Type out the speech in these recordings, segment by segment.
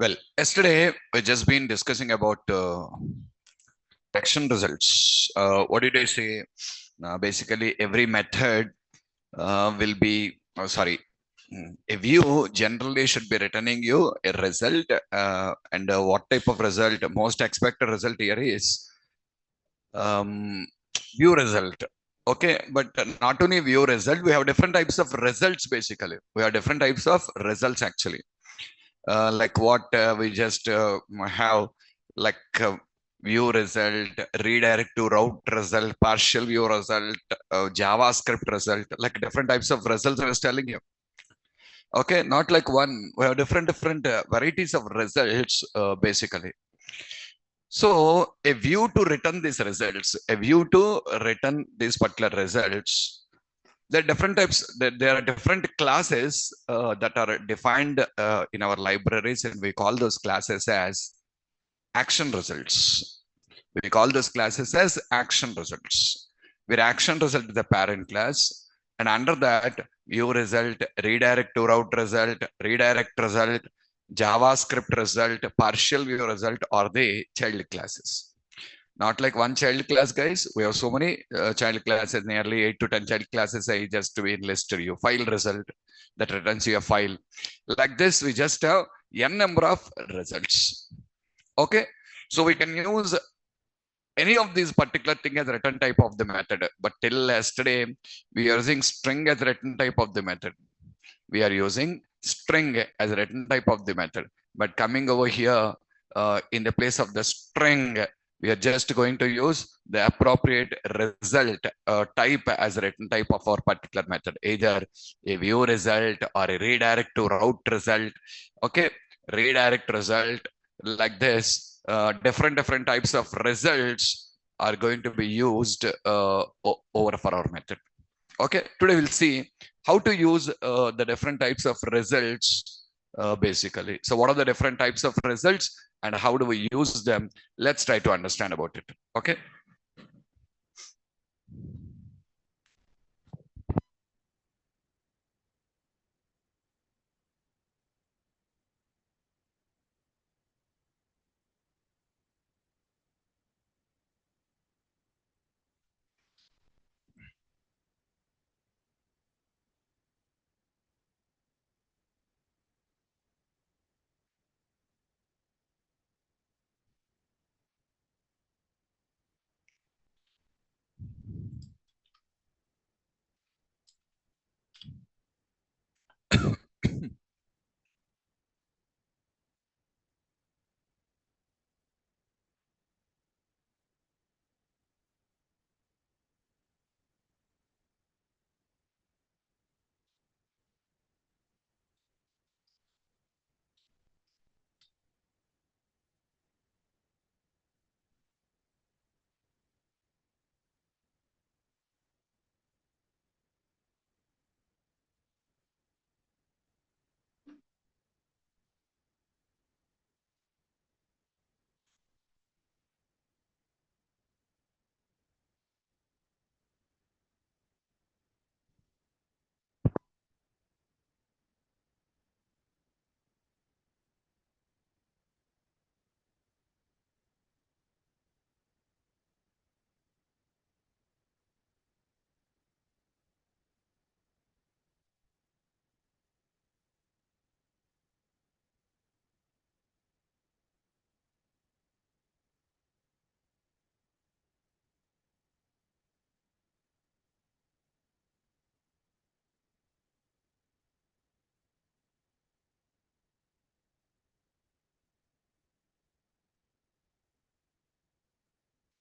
Well, yesterday we just been discussing about action results. What did I say? Basically, every method will be, sorry, a view generally should be returning you a result. And what type of result? Most expected result here is um, view result. Okay, but not only view result, we have different types of results basically. We have different types of results actually. Like what we just have, like view result, redirect to route result, partial view result, JavaScript result, like different types of results I was telling you. Okay, not like one. We have different varieties of results basically. So a view to return these results, a view to return these particular results. There are different types. There are different classes that are defined in our libraries, and we call those classes as action results. We call those classes as action results, where action result is the parent class, and under that, view result, redirect to route result, redirect result, JavaScript result, partial view result are the child classes. Not like one child class, guys. We have so many child classes, nearly 8 to 10 child classes. I just to enlisted you. File result that returns you a file. Like this, we just have n number of results. Okay. So we can use any of these particular thing as return type of the method. But till yesterday, we are using string as return type of the method. We are using string as written type of the method. But coming over here, in the place of the string, we are just going to use the appropriate result type as written type of our particular method, either a view result or a redirect to route result. Okay, redirect result like this. Different types of results are going to be used over for our method. Okay, today we'll see how to use the different types of results basically. So what are the different types of results and how do we use them? Let's try to understand about it. Okay.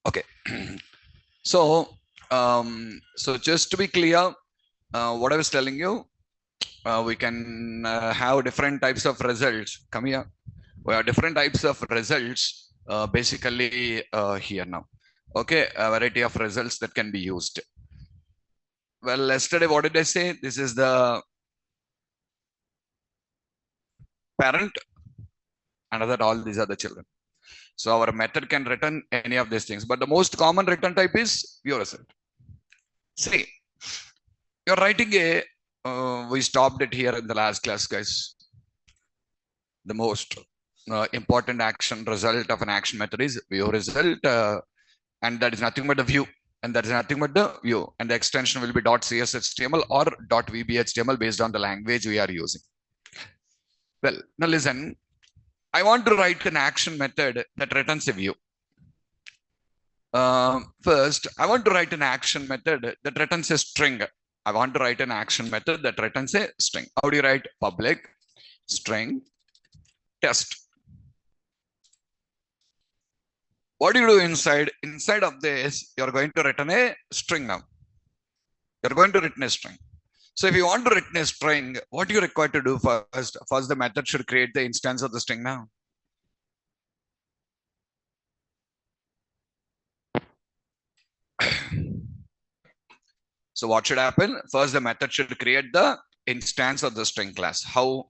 Okay. So so just to be clear, what I was telling you, we can have different types of results. Come here. We have different types of results basically here now. Okay, a variety of results that can be used. Well, yesterday, what did I say? This is the parent, and that all these are the children. So our method can return any of these things, but the most common return type is view result. See, you're writing a, we stopped it here in the last class, guys. The most. important action result of an action method is view result, and that is nothing but the view, and that is nothing but the view, and the extension will be .cshtml or .vbhtml based on the language we are using. Well, now listen, I want to write an action method that returns a view. First, I want to write an action method that returns a string. I want to write an action method that returns a string. How do you write? Public string test. What do you do inside? Inside of this, you're going to return a string now. You're going to return a string. So if you want to return a string, what do you require to do first? First, the method should create the instance of the string now. So what should happen? First, the method should create the instance of the string class. How?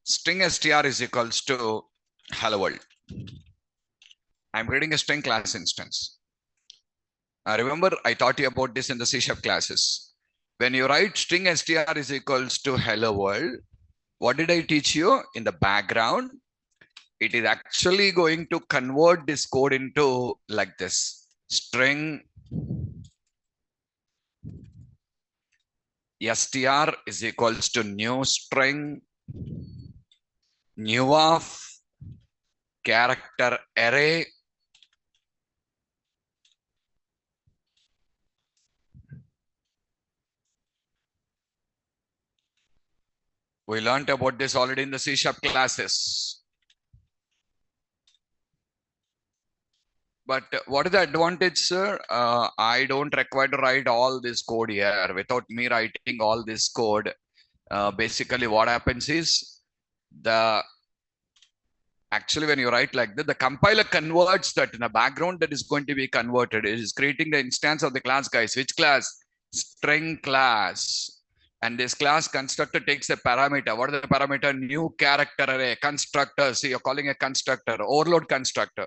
String str is equals to hello world. I'm creating a string class instance. Remember, I taught you about this in the C# classes. When you write string str is equals to hello world, what did I teach you? In the background, it is actually going to convert this code into like this. String str is equals to new string, new of character array, we learned about this already in the C# classes. But what is the advantage, sir? I don't require to write all this code here. Without me writing all this code, basically what happens is actually when you write like that, the compiler converts that in the background that is going to be converted. It is creating the instance of the class, guys. Which class? String class. And this class constructor takes a parameter. What is the parameter? New character array. Constructor. See, you're calling a constructor. Overload constructor.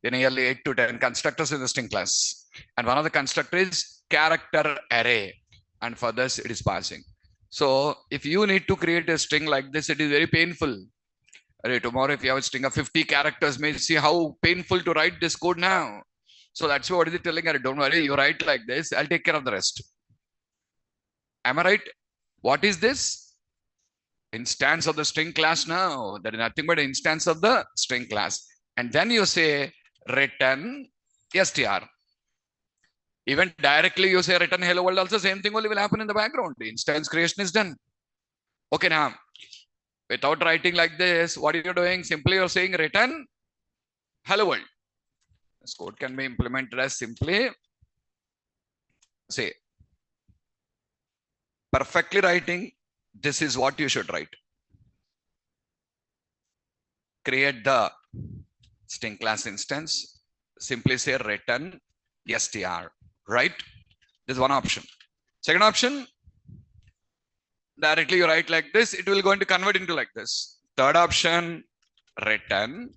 There are nearly 8 to 10 constructors in the string class. And one of the constructor is character array. And for this, it is passing. So if you need to create a string like this, it is very painful. Tomorrow, if you have a string of 50 characters, may see how painful to write this code now. So that's what is it telling her? Don't worry, you write like this. I'll take care of the rest. Am I right? What is this? Instance of the string class now. That is nothing but an instance of the string class. And then you say return str. Even directly you say return hello world, also same thing only will happen in the background. The instance creation is done. Okay, now without writing like this, what are you doing? Simply you're saying return hello world. This code can be implemented as simply say perfectly writing. This is what you should write. Create the string class instance. Simply say return str. Right? This is one option. Second option, directly you write like this, it will going to convert into like this. Third option, return.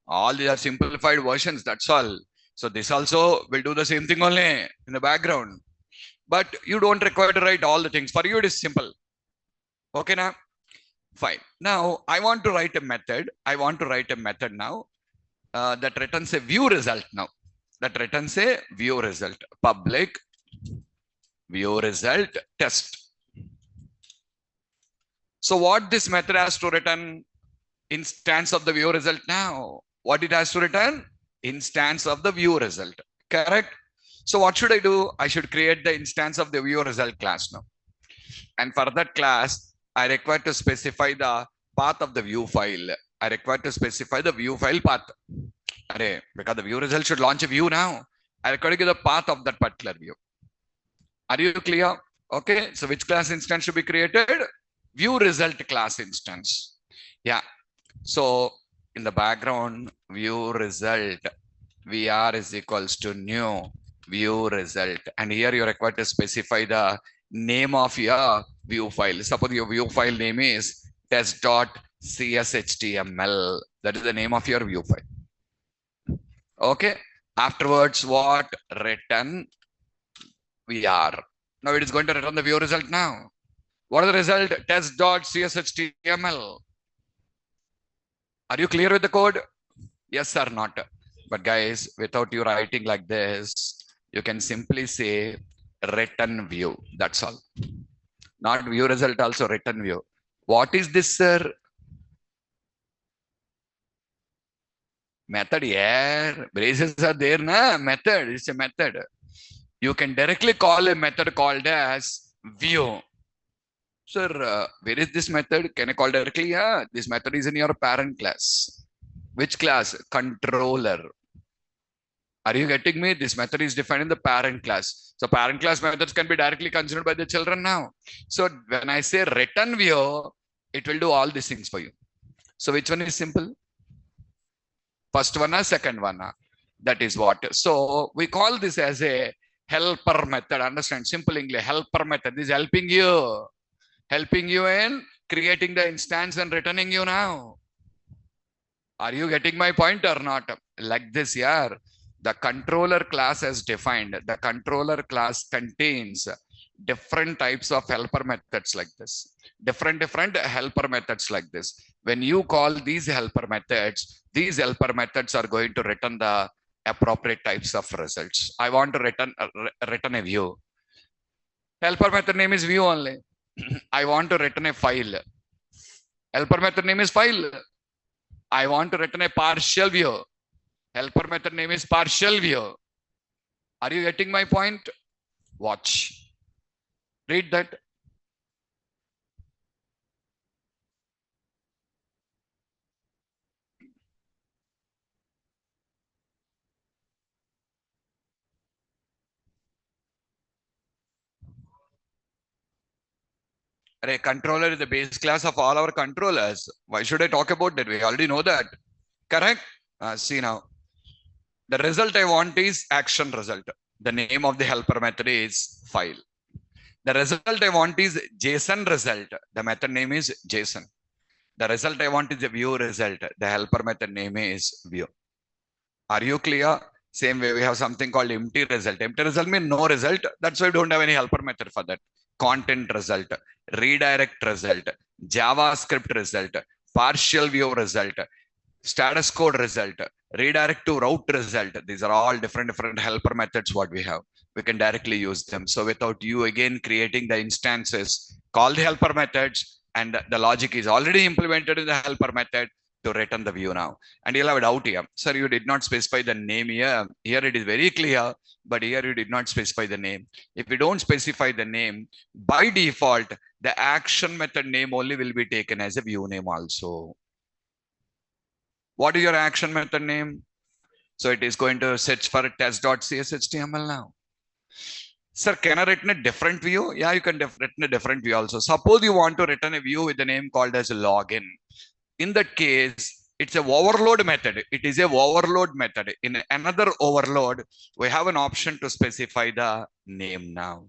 All these are simplified versions, that's all. So this also will do the same thing only in the background. But you don't require to write all the things. For you, it is simple. Okay, now? Fine. Now, I want to write a method. I want to write a method now that returns a view result now. That returns a view result. Public view result test. So what this method has to return? Instance of the view result now. What it has to return? Instance of the view result. Correct? So what should I do? I should create the instance of the view result class now. And for that class, I require to specify the path of the view file. I require to specify the view file path. Because the view result should launch a view now. I require to give the path of that particular view. Are you clear? Okay. So which class instance should be created? View result class instance. Yeah. So in the background, view result, VR is equals to new view result. And here you require to specify the name of your view file. Suppose your view file name is test.cshtml. That is the name of your view file. Okay. Afterwards, what? Return VR. Now it is going to return the view result now. What is the result? Test.cshtml. Are you clear with the code? Yes or not? But guys, without you writing like this, you can simply say return view. That's all. Not view result, also return view. What is this, sir? Method, yeah. Braces are there, na? Method. It's a method. You can directly call a method called as view. Sir, where is this method? Can I call directly? Yeah, this method is in your parent class. Which class? Controller. Are you getting me? This method is defined in the parent class. So parent class methods can be directly considered by the children now. So when I say return view, it will do all these things for you. So which one is simple? First one or second one? That is what. So we call this as a helper method. Understand? Simple English. Helper method. This is helping you. Helping you in creating the instance and returning you now. Are you getting my point or not? Like this, yeah. The controller class is defined. The controller class contains different types of helper methods like this. Different helper methods like this. When you call these helper methods are going to return the appropriate types of results. I want to return a view. Helper method name is view only. I want to return a file. Helper method name is file. I want to return a partial view. Helper method name is partial view. Are you getting my point? Watch. Read that. A controller is the base class of all our controllers. Why should I talk about that? We already know that. Correct? See now. The result I want is action result. The name of the helper method is file. The result I want is JSON result. The method name is JSON. The result I want is a view result. The helper method name is view. Are you clear? Same way we have something called empty result. Empty result means no result. That's why we don't have any helper method for that. Content result, redirect result, JavaScript result, partial view result, status code result, redirect to route result. These are all different helper methods what we have. We can directly use them. So without you again creating the instances, call the helper methods, and the logic is already implemented in the helper method to return the view now. And you'll have a doubt here. Sir, you did not specify the name here. Here it is very clear, but here you did not specify the name. If you don't specify the name, by default, the action method name only will be taken as a view name also. What is your action method name? So it is going to search for test.cshtml now. Sir, can I return a different view? Yeah, you can return a different view also. Suppose you want to return a view with the name called as login. In that case, it's a overload method. It is a overload method. In another overload, we have an option to specify the name now.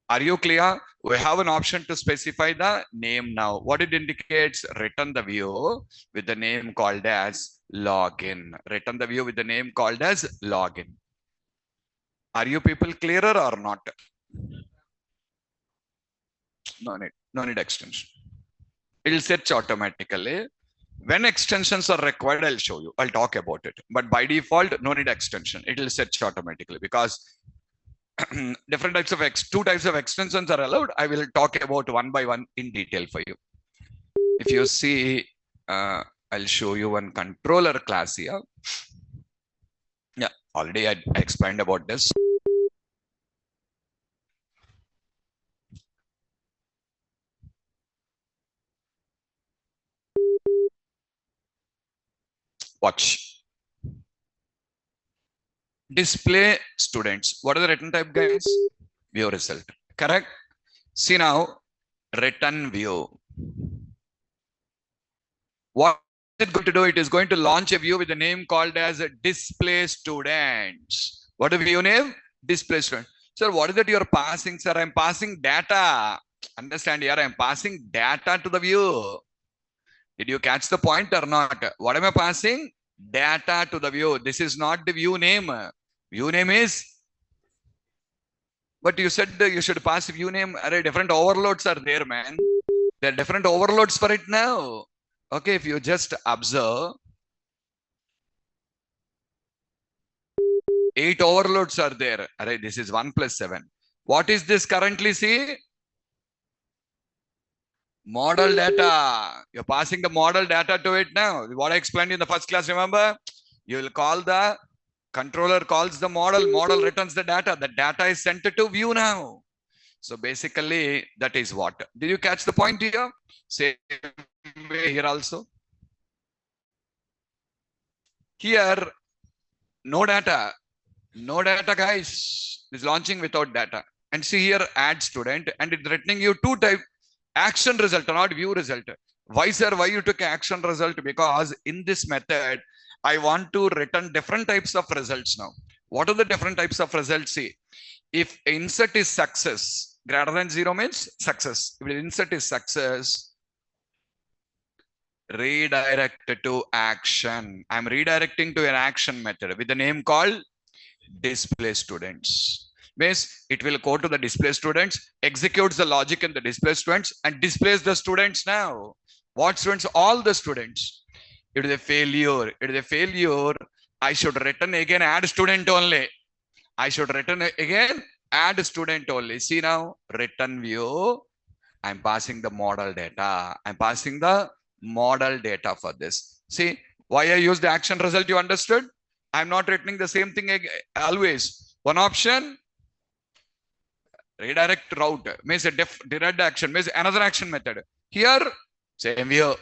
Are you clear? We have an option to specify the name now. What it indicates, return the view with the name called as login. Return the view with the name called as login. Are you people clearer or not? No need extension. It will search automatically. When extensions are required, I'll show you. I'll talk about it. But by default, no need extension. It will search automatically because different types of two types of extensions are allowed. I will talk about one by one in detail for you. If you see, I'll show you one controller class here. Yeah, already I explained about this. Watch. Display students. What are the return type, guys? View result. Correct? See now, return view. What is it going to do? It is going to launch a view with the name called as display students. What is the view name? Display student. Sir, what is that you're passing, sir? I'm passing data. Understand here, I'm passing data to the view. Did you catch the point or not? What am I passing? Data to the view. This is not the view name. View name is. But you said you should pass view name. Different overloads are there, man. There are different overloads for it now. Okay, if you just observe, 8 overloads are there. Alright, this is 1 plus 7. What is this currently? See, model data. You're passing the model data to it now. What I explained in the first class, remember? You will call the controller, calls the model, model returns the data. The data is sent to view now. So basically, that is what. Did you catch the point here? Same way here also. Here, no data. No data, guys. It's launching without data. And see here, add student, and it's returning you two type action result, not view result. Why, sir? Why you took action result? Because in this method, I want to return different types of results now. What are the different types of results? See, if insert is success, greater than 0 means success. If insert is success, redirect to action. I'm redirecting to an action method with the name called display students. Means it will go to the display students, executes the logic in the display students, and displays the students now. What students? All the students. It is a failure. It is a failure. I should return again add student only. I should return again add student only. See now, return view. I'm passing the model data. I'm passing the model data for this. See why I used the action result. You understood? I'm not returning the same thing always. One option, redirect route means a direct action means another action method. Here, same view.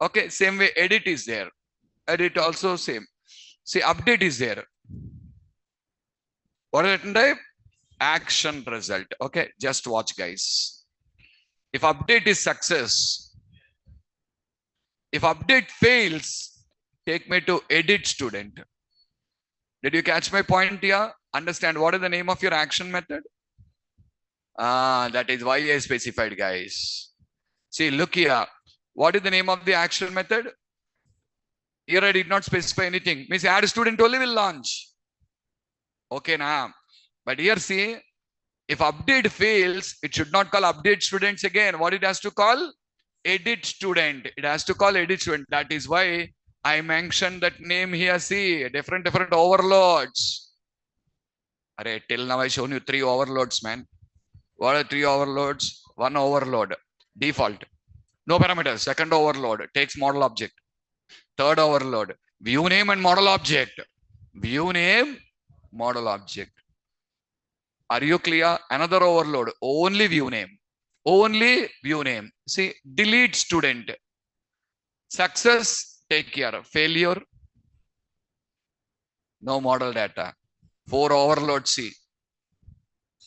Okay, same way edit is there. Edit also same. See, update is there. What is written type? Action result. Okay, just watch, guys. If update is success, if update fails, take me to edit student. Did you catch my point here? Understand what is the name of your action method? That is why I specified, guys. See, look here. What is the name of the action method? Here I did not specify anything. Means add student only will launch. Okay, now. But here see, if update fails, it should not call update students again. What it has to call? Edit student. It has to call edit student. That is why I mentioned that name here. See, different overloads. Array, till now I shown you 3 overloads, man. What are 3 overloads? 1 overload, default. No parameters. Second overload takes model object. Third overload, view name and model object. View name, model object. Are you clear? Another overload, only view name. Only view name. See, delete student. Success, take care. Failure, no model data. 4 overload C.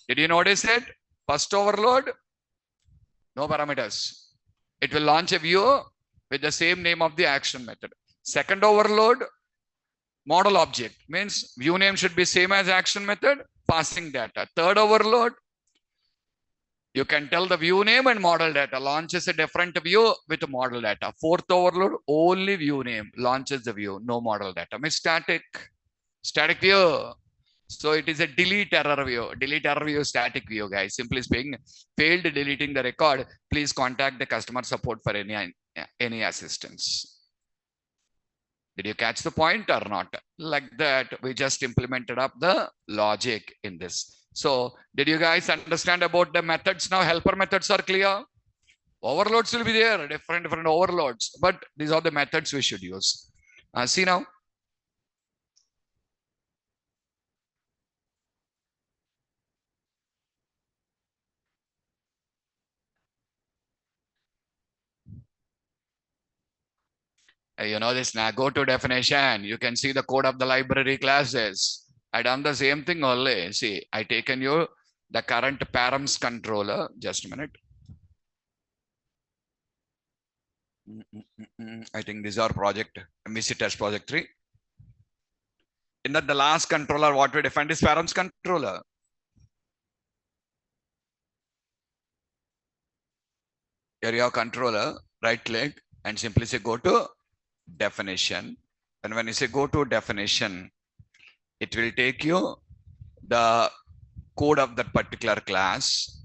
Did you notice it? First overload, no parameters. It will launch a view with the same name of the action method. Second overload, model object means view name should be same as action method, passing data. Third overload, you can tell the view name and model data, launches a different view with model data. Fourth overload, only view name, launches the view, no model data. Means static view. So it is a delete error view, static view, guys. Simply speaking, failed deleting the record, please contact the customer support for any assistance. Did you catch the point or not? Like that, we just implemented up the logic in this. So did you guys understand about the methods now? Helper methods are clear. Overloads will be there, different overloads, but these are the methods we should use. See now. You know this now, go to definition. You can see the code of the library classes. I done the same thing only. See, I taken you the current params controller. Just a minute. I think these are project MVC test project 3. In that the last controller, what we defined is params controller. Here you have controller, right click and simply say go to definition. And when you say go to definition, it will take you the code of that particular class.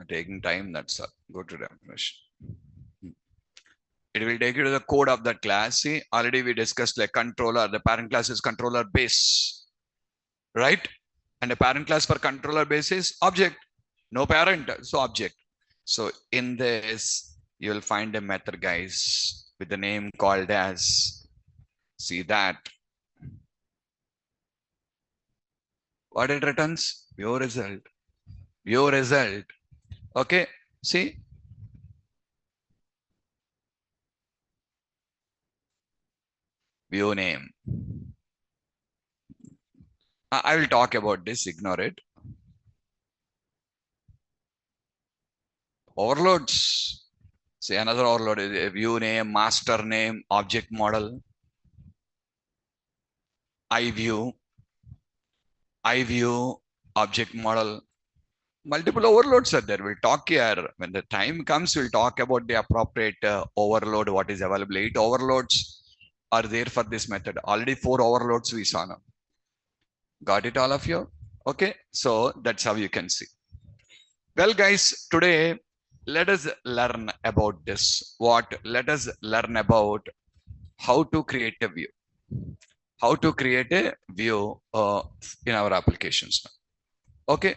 Taking time, that's all. Go to definition. It will take you to the code of that class. See, already we discussed like controller. The parent class is controller base, right? And the parent class for controller base is object. No parent, so object. So in this, you will find a method, guys, with the name called as, see that. What it returns? View result. View result. Okay, see. View name. I will talk about this, ignore it. Overloads. Say another overload is a view name, master name, object model. iView, object model. Multiple overloads are there. We'll talk here. When the time comes, we'll talk about the appropriate overload, what is available. 8 overloads are there for this method. Already 4 overloads we saw now. Got it, all of you? Okay, so that's how you can see. Well, guys, today, let us learn about this. What? Let us learn about how to create a view. How to create a view in our applications now. Okay.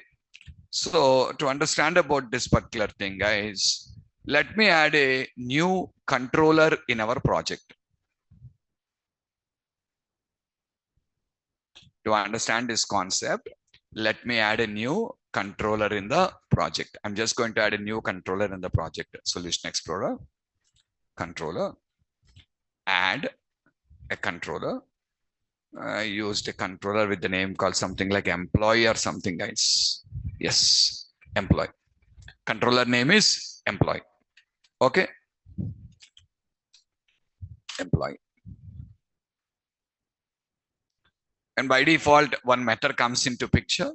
So to understand about this particular thing, guys, let me add a new controller in our project. To understand this concept, let me add a new controller in the project. I'm just going to add a new controller in the project. Solution Explorer, controller, add a controller. I used a controller with the name called something like employee or something, guys. Yes, employee. Controller name is employee. Okay. Employee. And by default, one method comes into picture.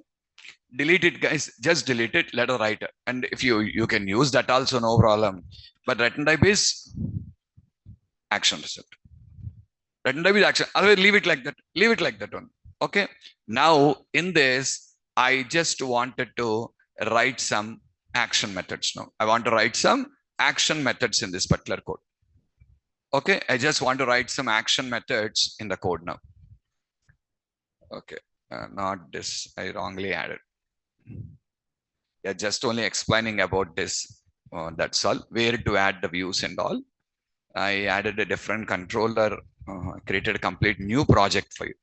Delete it, guys. Just delete it. Let her write. And if you can use that also, no problem. But return type is action result. Return type is action. Otherwise, leave it like that. Leave it like that one. Okay. Now, in this, I just wanted to write some action methods now. I want to write some action methods in this particular code. Okay. I just want to write some action methods in the code now. Okay. Not this. I wrongly added. Yeah, just only explaining about this. That's all. Where to add the views and all. I added a different controller. Created a complete new project for you.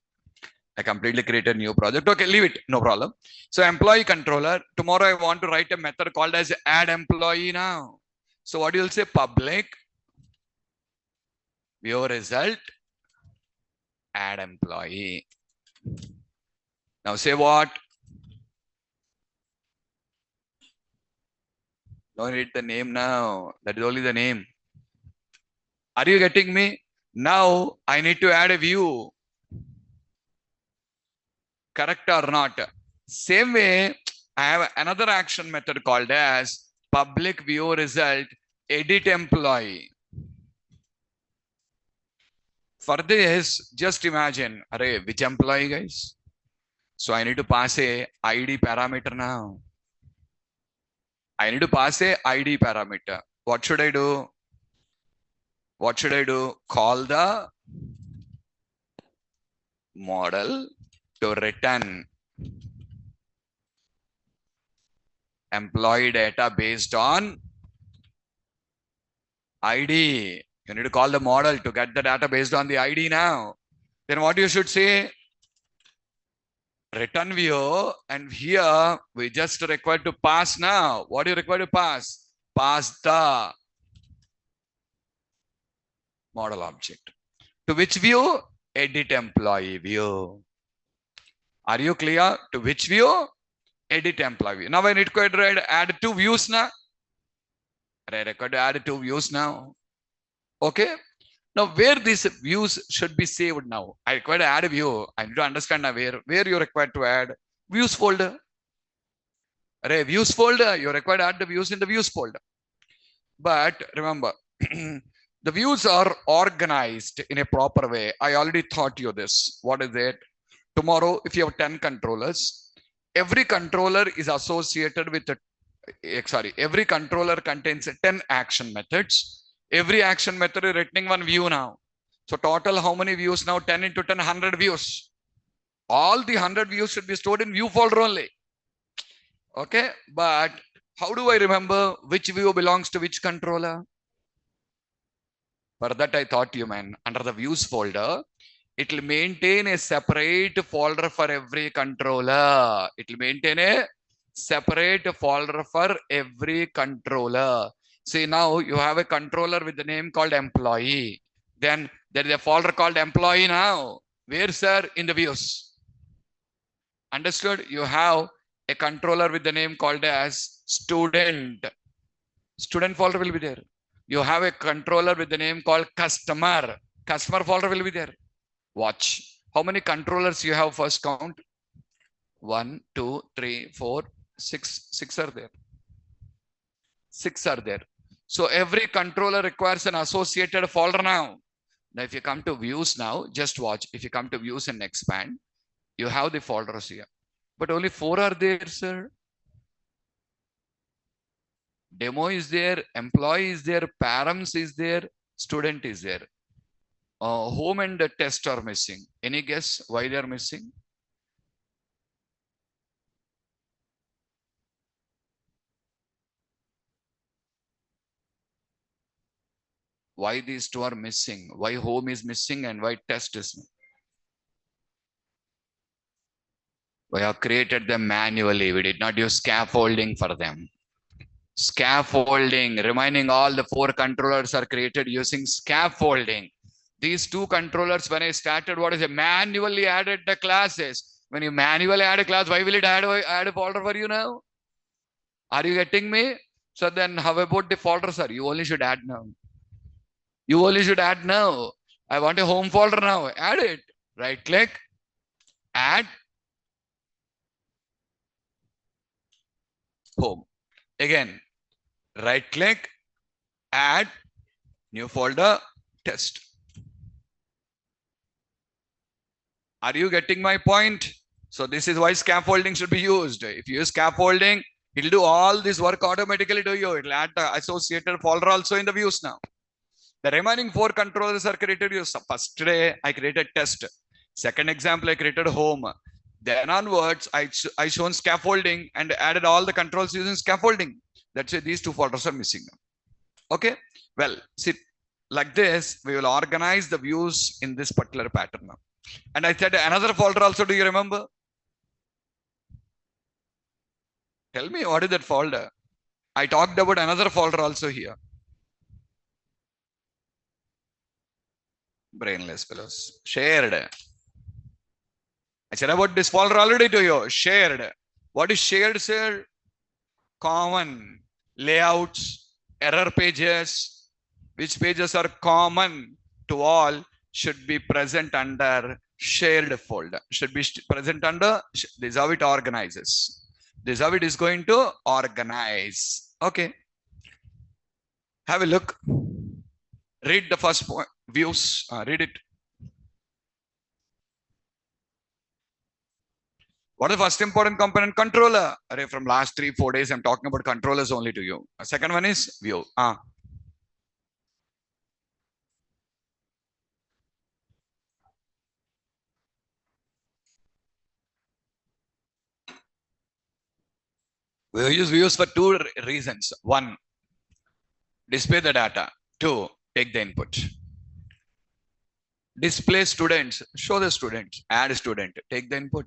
I completely created a new project. Okay, leave it. No problem. So employee controller. Tomorrow I want to write a method called as add employee now. So what you'll say? Public view result add employee. Now say what? Don't read the name now. That is only the name. Are you getting me? Now I need to add a view. Correct or not? Same way, I have another action method called as public view result edit employee. For this, just imagine, array, which employee, guys? So I need to pass a ID parameter now. I need to pass a ID parameter. What should I do? What should I do? Call the model to return employee data based on ID. You need to call the model to get the data based on the ID now. Then what you should say? Return view, and here we just require to pass now. What do you require to pass? Pass the model object. To which view? Edit employee view. Are you clear? To which view? Edit employee view. Now I need to add 2 views now. I require to add 2 views now. Okay. Now where these views should be saved now? I require to add a view. I need to understand now where you require to add views folder. Array views folder, you require to add the views in the views folder. But remember, the views are organized in a proper way. I already taught you this. What is it? Tomorrow, if you have 10 controllers, every controller is associated with every controller contains 10 action methods. Every action method is written in one view now. So total how many views now? 10 into 10, 100 views. All the 100 views should be stored in view folder only. Okay, but how do I remember which view belongs to which controller? For that I thought you man, under the views folder, it will maintain a separate folder for every controller. It will maintain a separate folder for every controller. See, now you have a controller with the name called employee. Then there is a folder called employee now. Where, sir? In the views. Understood? You have a controller with the name called as student. Student folder will be there. You have a controller with the name called customer. Customer folder will be there. Watch. How many controllers you have? First count. 1, 2, 3, 4, 6. 6 are there. 6 are there. So every controller requires an associated folder now. Now, if you come to views now, just watch. If you come to views and expand, you have the folders here. But only 4 are there, sir. Demo is there, employee is there, params is there, student is there. Home and test are missing. Any guess why they are missing? Why these two are missing? Why home is missing and why test is missing? We have created them manually. We did not use scaffolding for them. Scaffolding, reminding all the 4 controllers are created using scaffolding. These 2 controllers, when I started, what is it? Manually added the classes. When you manually add a class, why will it add a folder for you now? Are you getting me? So then how about the folder, sir? You only should add now. You only should add now. I want a home folder now. Add it. Right click. Add. Home. Again. Right click. Add. New folder. Test. Are you getting my point? So this is why scaffolding should be used. If you use scaffolding, it'll do all this work automatically to you. It'll add the associated folder also in the views now. The remaining 4 controllers are created. First day, I created test. Second example, I created home. Then onwards, I shown scaffolding and added all the controls using scaffolding. That's why these 2 folders are missing. Okay. Well, see, like this, we will organize the views in this particular pattern now. And I said another folder also. Do you remember? Tell me, what is that folder? I talked about another folder also here. Brainless fellows. Shared. I said about this folder already to you. Shared. What is shared, sir? Common. Layouts, error pages. Which pages are common to all should be present under shared folder. Should be present under, this is how it organizes. This is how it is going to organize. Okay. Have a look. Read the first point. Views. Read it. What is the first important component? Controller. From last 3-4 days, I'm talking about controllers only to you. Second one is view. We use views for 2 reasons. 1, display the data. 2, take the input. Display students. Show the students. Add student. Take the input.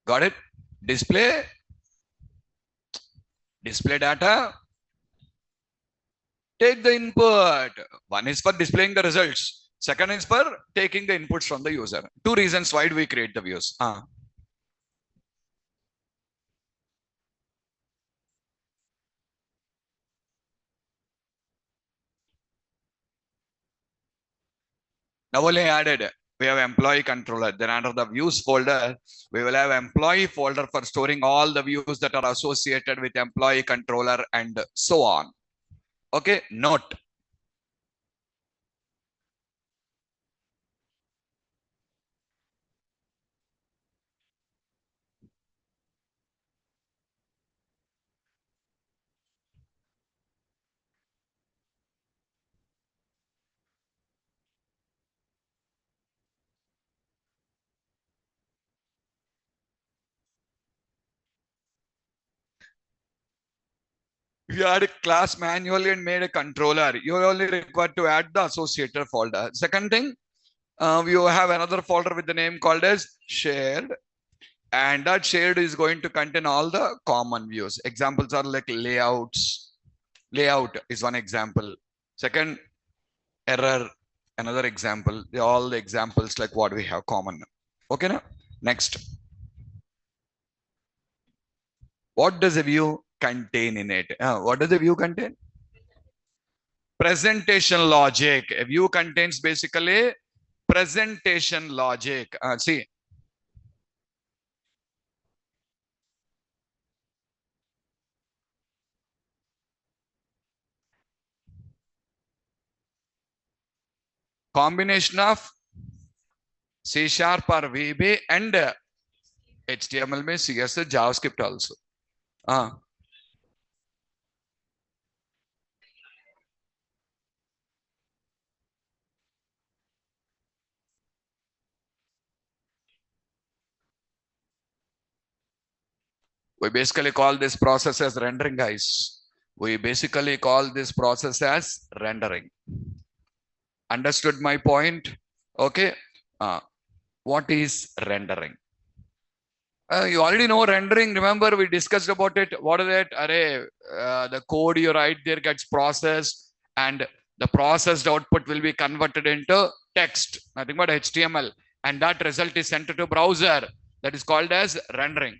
Got it? Display data. Take the input. 1 is for displaying the results. Second is for taking the inputs from the user. 2 reasons why do we create the views. Now only added, we have employee controller. Then under the views folder, we will have employee folder for storing all the views that are associated with employee controller and so on. Okay, note. If you add a class manually and made a controller, you're only required to add the associated folder. Second thing, you have another folder with the name called as shared, and that shared is going to contain all the common views. Examples are like layouts. Layout is one example. Second, error, another example. All the examples like what we have common. Okay, now next. What does a view contain in it? What does a view contain? Presentation logic. A view contains basically presentation logic. See. Combination of C# or VB and HTML में CSS JavaScript also. We basically call this process as rendering, guys. We basically call this process as rendering. Understood my point? Okay. What is rendering? You already know rendering. Remember, we discussed about it. What is it? The code you write there gets processed, and the processed output will be converted into text, nothing but HTML, and that result is sent to browser. That is called as rendering.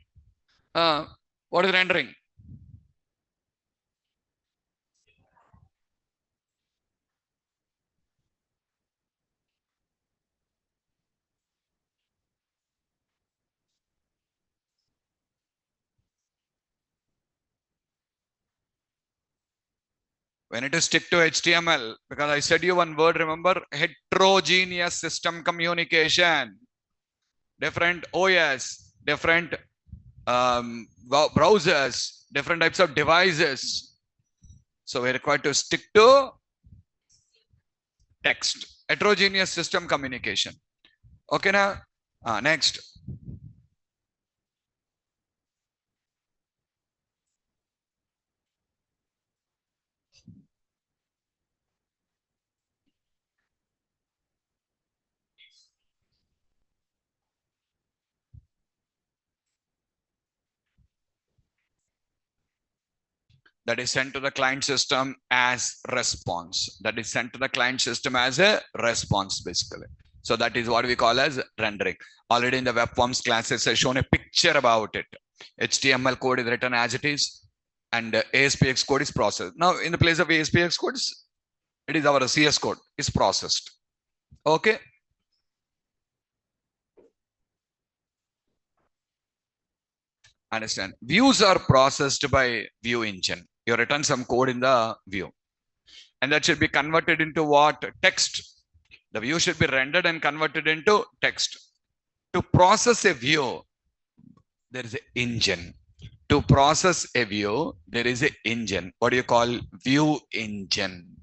What is rendering? When it is stick to HTML, because I said you one word, remember, heterogeneous system communication. Different OS, different browsers, different types of devices. So we're required to stick to text, heterogeneous system communication. Okay, now next. That is sent to the client system as response. That is sent to the client system as a response, basically. So that is what we call as rendering. Already in the web forms classes, I've shown a picture about it. HTML code is written as it is, and ASPX code is processed. Now, in the place of ASPX codes, it is our CS code is processed. Okay. Understand. Views are processed by view engine. You written some code in the view, and that should be converted into what? Text. The view should be rendered and converted into text. To process a view, there is an engine. To process a view, there is an engine. What do you call? View engine.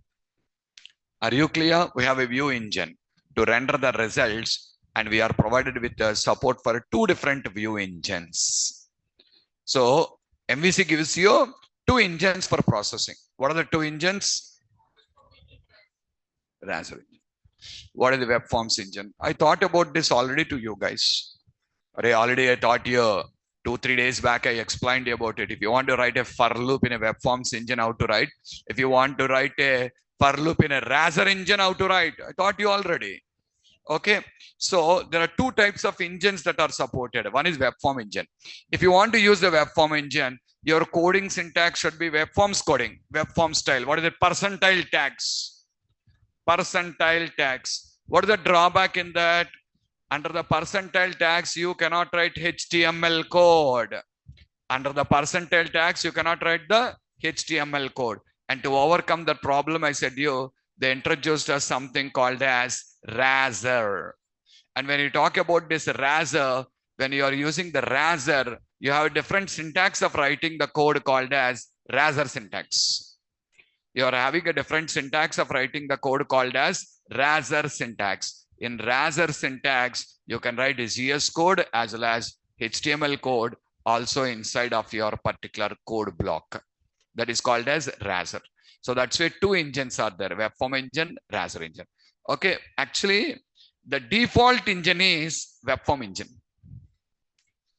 Are you clear? We have a view engine to render the results, and we are provided with support for two different view engines. So MVC gives you two engines for processing. What are the two engines? Razer engine. What is the web forms engine? I thought about this already to you guys. Already I taught you 2-3 days back. I explained about it. If you want to write a for loop in a web forms engine, how to write. If you want to write a for loop in a Razer engine, how to write. I taught you already. Okay, so there are two types of engines that are supported. One is web form engine. If you want to use the web form engine, your coding syntax should be web forms coding, web form style. What is it? Percentile tags. Percentile tags. What is the drawback in that? Under the percentile tags, you cannot write HTML code. Under the percentile tags, you cannot write the HTML code. And to overcome that problem, I said they introduced us something called as Razer. And when you talk about this Razer, when you are using the Razer, you have a different syntax of writing the code called as Razer syntax. You are having a different syntax of writing the code called as Razer syntax. In Razer syntax, you can write a GS code as well as HTML code also inside of your particular code block. That is called as Razer. So that's why two engines are there, web form engine, Razer engine. Okay, actually the default engine is web form engine.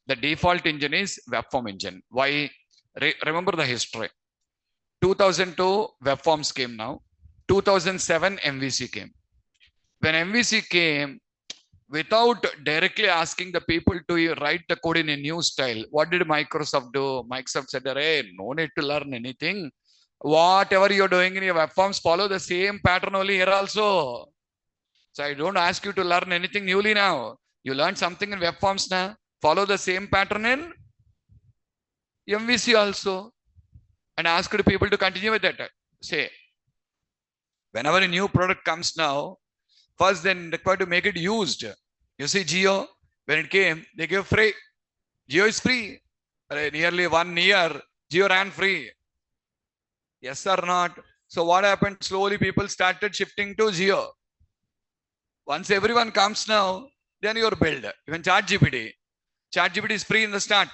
The default engine is web form engine. Why? Remember the history. 2002 web forms came now. 2007 MVC came. When MVC came, without directly asking the people to write the code in a new style, what did Microsoft do? Microsoft said, hey, no need to learn anything. Whatever you're doing in your web forms, follow the same pattern only here also. So I don't ask you to learn anything newly now. You learned something in web forms now. Follow the same pattern in MVC also. And ask the people to continue with that. Say, whenever a new product comes now, first then required to make it used. You see Jio, when it came, they gave free. Jio is free. Nearly 1 year, Jio ran free. Yes or not? So what happened? Slowly people started shifting to Jio. Once everyone comes now, then you're build. Even ChatGPT. ChatGPT is free in the start.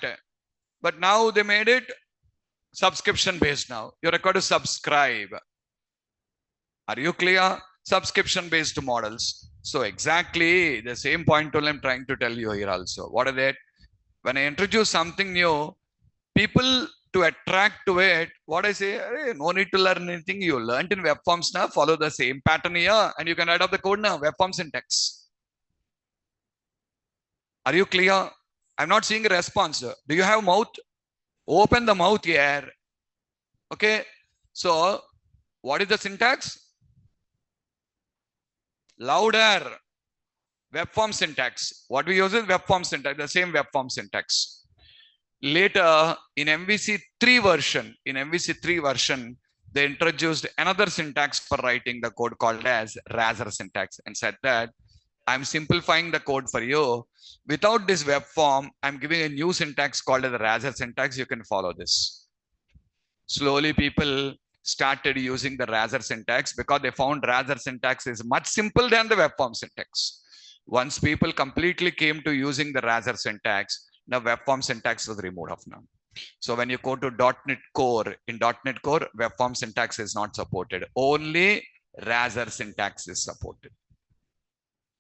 But now they made it subscription based now. You're required to subscribe. Are you clear? Subscription based models. So exactly the same point I'm trying to tell you here also. What are they? When I introduce something new, people to attract to it, what I say, hey, no need to learn anything. You learned in web forms now, follow the same pattern here and you can write up the code now, web form syntax. Are you clear? I'm not seeing a response. Do you have mouth? Open the mouth here. Okay. So what is the syntax? Louder. Web form syntax. What we use is web form syntax, the same web form syntax. Later, in MVC 3 version, they introduced another syntax for writing the code called as Razer syntax and said that I'm simplifying the code for you. Without this web form, I'm giving a new syntax called as the Razer syntax. You can follow this. Slowly, people started using the Razer syntax because they found Razer syntax is much simpler than the web form syntax. Once people completely came to using the Razer syntax, the web form syntax was removed of now. So when you go to .NET Core, in .NET Core, web form syntax is not supported. Only Razer syntax is supported.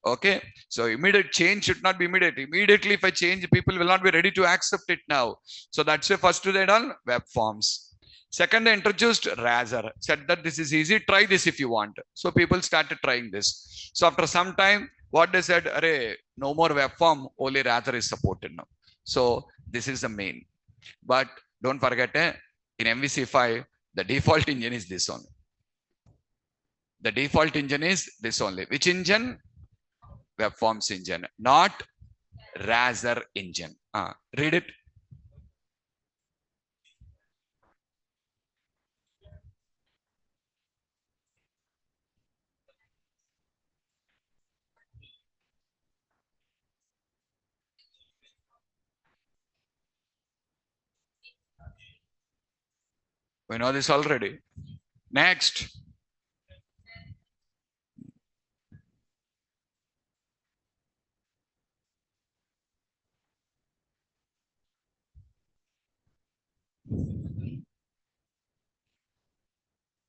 Okay, so immediate change should not be immediate. Immediately, if I change, people will not be ready to accept it now. So that's why first they done web forms. Second, they introduced Razer, said that this is easy, try this if you want. So people started trying this. So after some time, what they said, array, no more web form, only Razer is supported now. So this is the main. But don't forget, in MVC5, the default engine is this only. The default engine is this only. Which engine? Web forms engine, not Razer engine. Read it. We know this already. Next.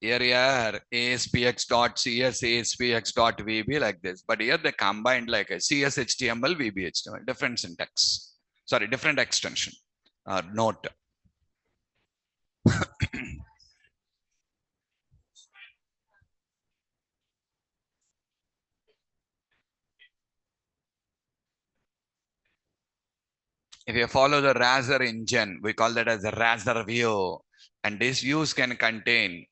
Here, ASPX.CS, ASPX.VB like this. But here they combined like a CSHTML, VBHTML, different syntax. Sorry, different extension. Note. If you follow the Razer engine, we call that as a Razer view. And these views can contain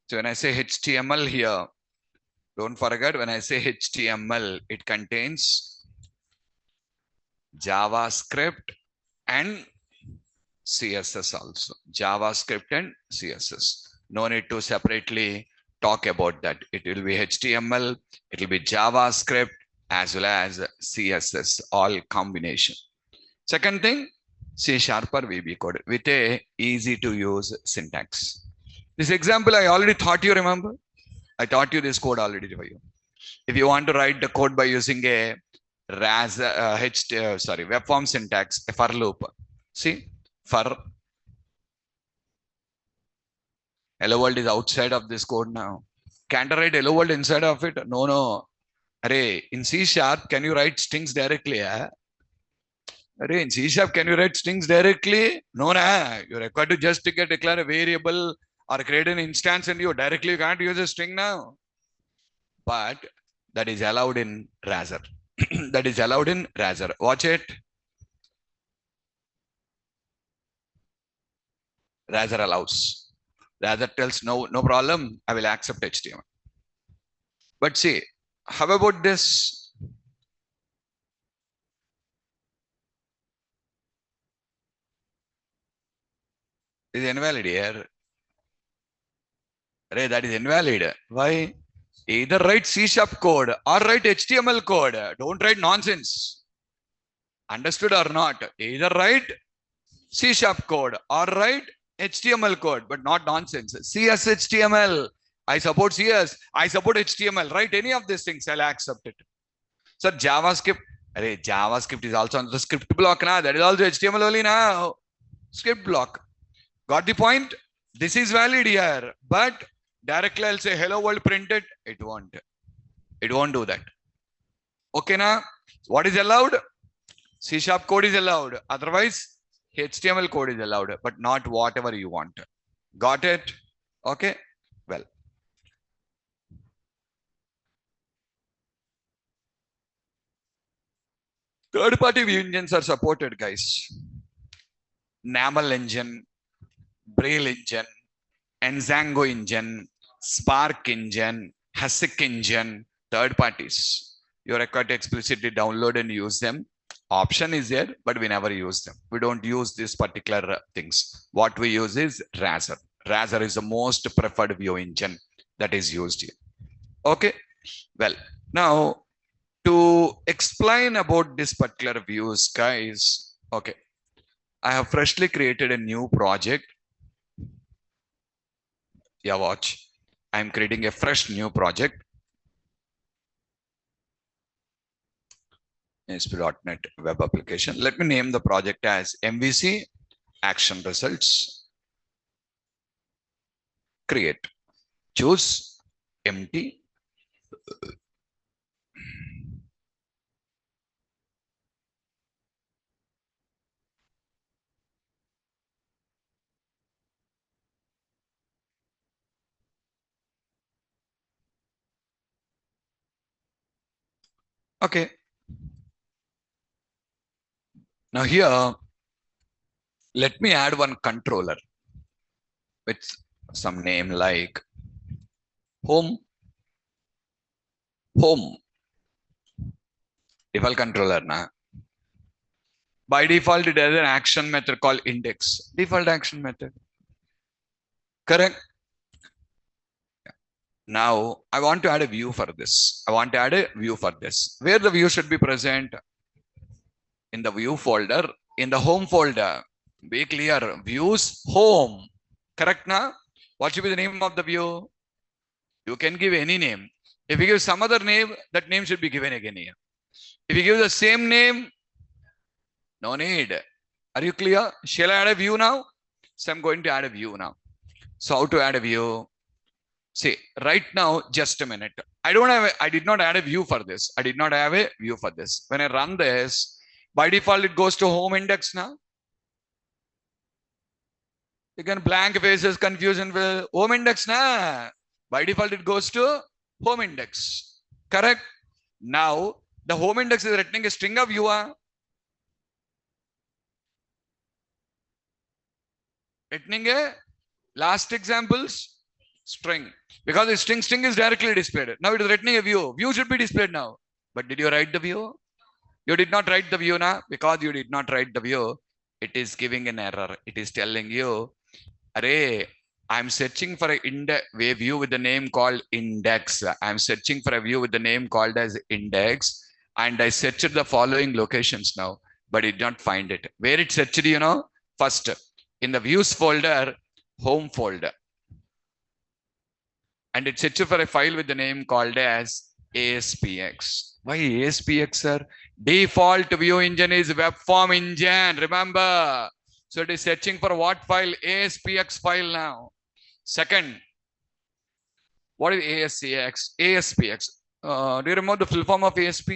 so when I say HTML here, don't forget when I say HTML, it contains JavaScript and CSS also. JavaScript and CSS. No need to separately talk about that. It will be HTML, it will be JavaScript as well as CSS, all combination. Second thing, C# or VB code with a easy to use syntax. This example I already taught you, remember? I taught you this code already for you. If you want to write the code by using a web form syntax, a for loop. See, for hello world is outside of this code now. Can't I write hello world inside of it? No, no. Array, in C sharp, can you write strings directly? Array, in C sharp, can you write strings directly? No, nah. You're required to just declare a variable or create an instance and you directly can't use a string now. But that is allowed in Razor. That is allowed in Razor. Watch it. Razor allows. Razor tells no problem. I will accept HTML. But see, how about this? Is invalid here. Array, that is invalid. Why? Either write C# code or write HTML code. Don't write nonsense. Understood or not? Either write C# code or write HTML code, but not nonsense. CS HTML. I support CS. I support HTML. Write any of these things. I'll accept it. Sir, JavaScript. Array, JavaScript is also on the script block now. That is also HTML only now. Script block. Got the point? This is valid here, but directly I'll say hello world printed. It won't. It won't do that. Okay, now what is allowed? C# code is allowed. Otherwise, HTML code is allowed, but not whatever you want. Got it? Okay. Well. Third-party view engines are supported, guys. Naml engine, Braille engine, Enzango engine, Spark engine, Hasik engine, third parties. You're required to explicitly download and use them. Option is there, but we never use them. We don't use these particular things. What we use is Razor. Razor is the most preferred view engine that is used here. Okay. Well, now to explain about this particular views, guys. Okay. I have freshly created a new project. Yeah, watch. I'm creating a fresh new project. ASP.NET web application. Let me name the project as MVC action results. Create. Choose empty. Okay. Now here, let me add one controller with some name like home. Default controller na. By default, it has an action method called index. Default action method. Correct? Now, I want to add a view for this. Where the view should be present? In the view folder, in the home folder. Be clear. Views home. Correct now? What should be the name of the view? You can give any name. If you give some other name, that name should be given again here. If you give the same name, no need. Are you clear? Shall I add a view now? So I'm going to add a view now. So how to add a view? See, right now, just a minute. I did not add a view for this. When I run this, by default, it goes to home index now. Again, blank faces, confusion with home index now. By default, it goes to home index. Correct? Now, the home index is returning a string of view. Returning a last examples string. Because the string is directly displayed. Now it is returning a view. View should be displayed now. But did you write the view? You did not write the view now. Because you did not write the view, it is giving an error. It is telling you, array, I'm searching for a view with the name called index. I'm searching for a view with the name called as index. And I searched the following locations now, but it did not find it. Where it searched, you know? First, in the views folder, home folder. And it searched for a file with the name called as ASPX. Why ASPX, sir? Default view engine is web form engine. Remember. So it is searching for what file? ASPX file now. Second, what is ASCX? ASPX. Do you remember the full form of ASP?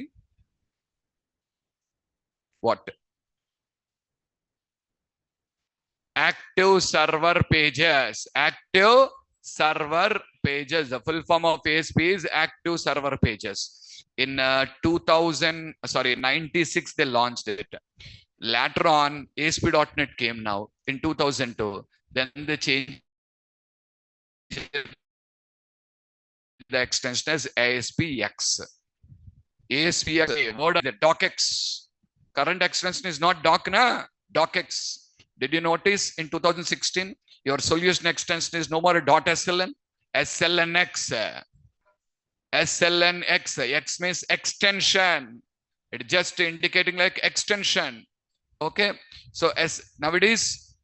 What? Active server pages. Active server pages. The full form of ASP is active server pages. In 96, they launched it. Later on, ASP.NET came now in 2002. Then they changed the extension as ASPX. ASPX, word of the docx. Current extension is not doc, na? Docx. Did you notice in 2016, your solution extension is no more .sln, SLNX. SLNX, X means extension. It's just indicating like extension. Okay. So nowadays,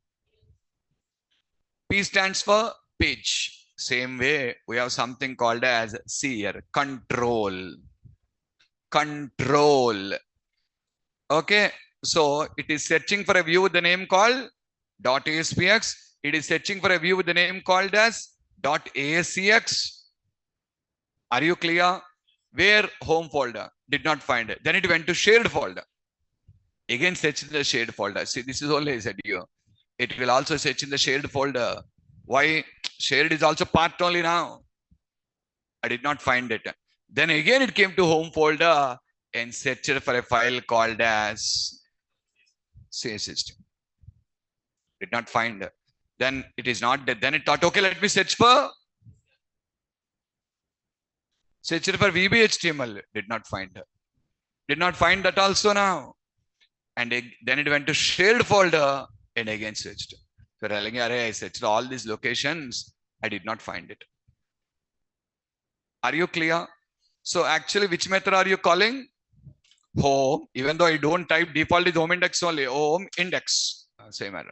P stands for page. Same way, we have something called as C here, control. Control. Okay. So it is searching for a view with the name called .aspx. It is searching for a view with the name called as .ascx. Are you clear? Where? Home folder. Did not find it. Then it went to shared folder. Again, search in the shared folder. See, this is only I said here. It will also search in the shared folder. Why? Shared is also part only now. I did not find it. Then again, it came to home folder and searched for a file called as C system. Did not find it. Then it is not dead. Then it thought, okay, let me search for VBHTML. Did not find it. Did not find that also now. And then it went to shared folder and again searched. So I searched all these locations. I did not find it. Are you clear? So actually, which method are you calling? Home. Even though I don't type, default is home index only. Home index. Same error.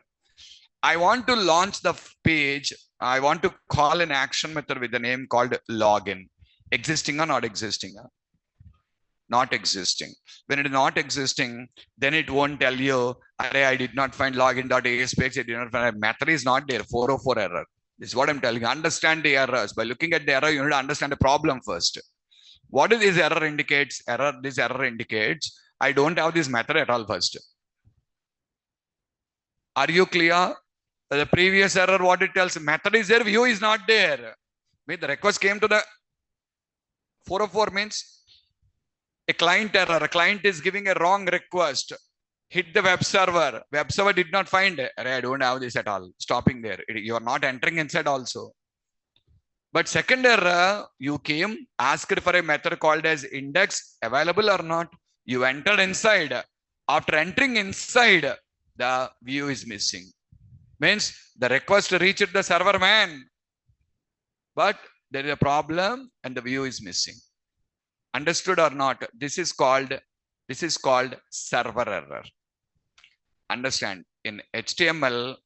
I want to launch the page. I want to call an action method with the name called login. Existing or not existing? Not existing. When it is not existing, then it won't tell you, I did not find login.aspx. I did not find a method is not there. 404 error. This is what I'm telling you. Understand the errors. By looking at the error, you need to understand the problem first. What is this error indicates? This error indicates I don't have this method at all first. Are you clear? The previous error, what it tells, method is there, view is not there. Mean the request came to the 404 means a client error. A client is giving a wrong request. Hit the web server. Web server did not find it. I don't have this at all. Stopping there. You are not entering inside also. But second error, you came, asked for a method called as index, available or not. You entered inside. After entering inside, the view is missing. Means the request reached the server man. But there is a problem and the view is missing. Understood or not? This is called server error. Understand? In HTML,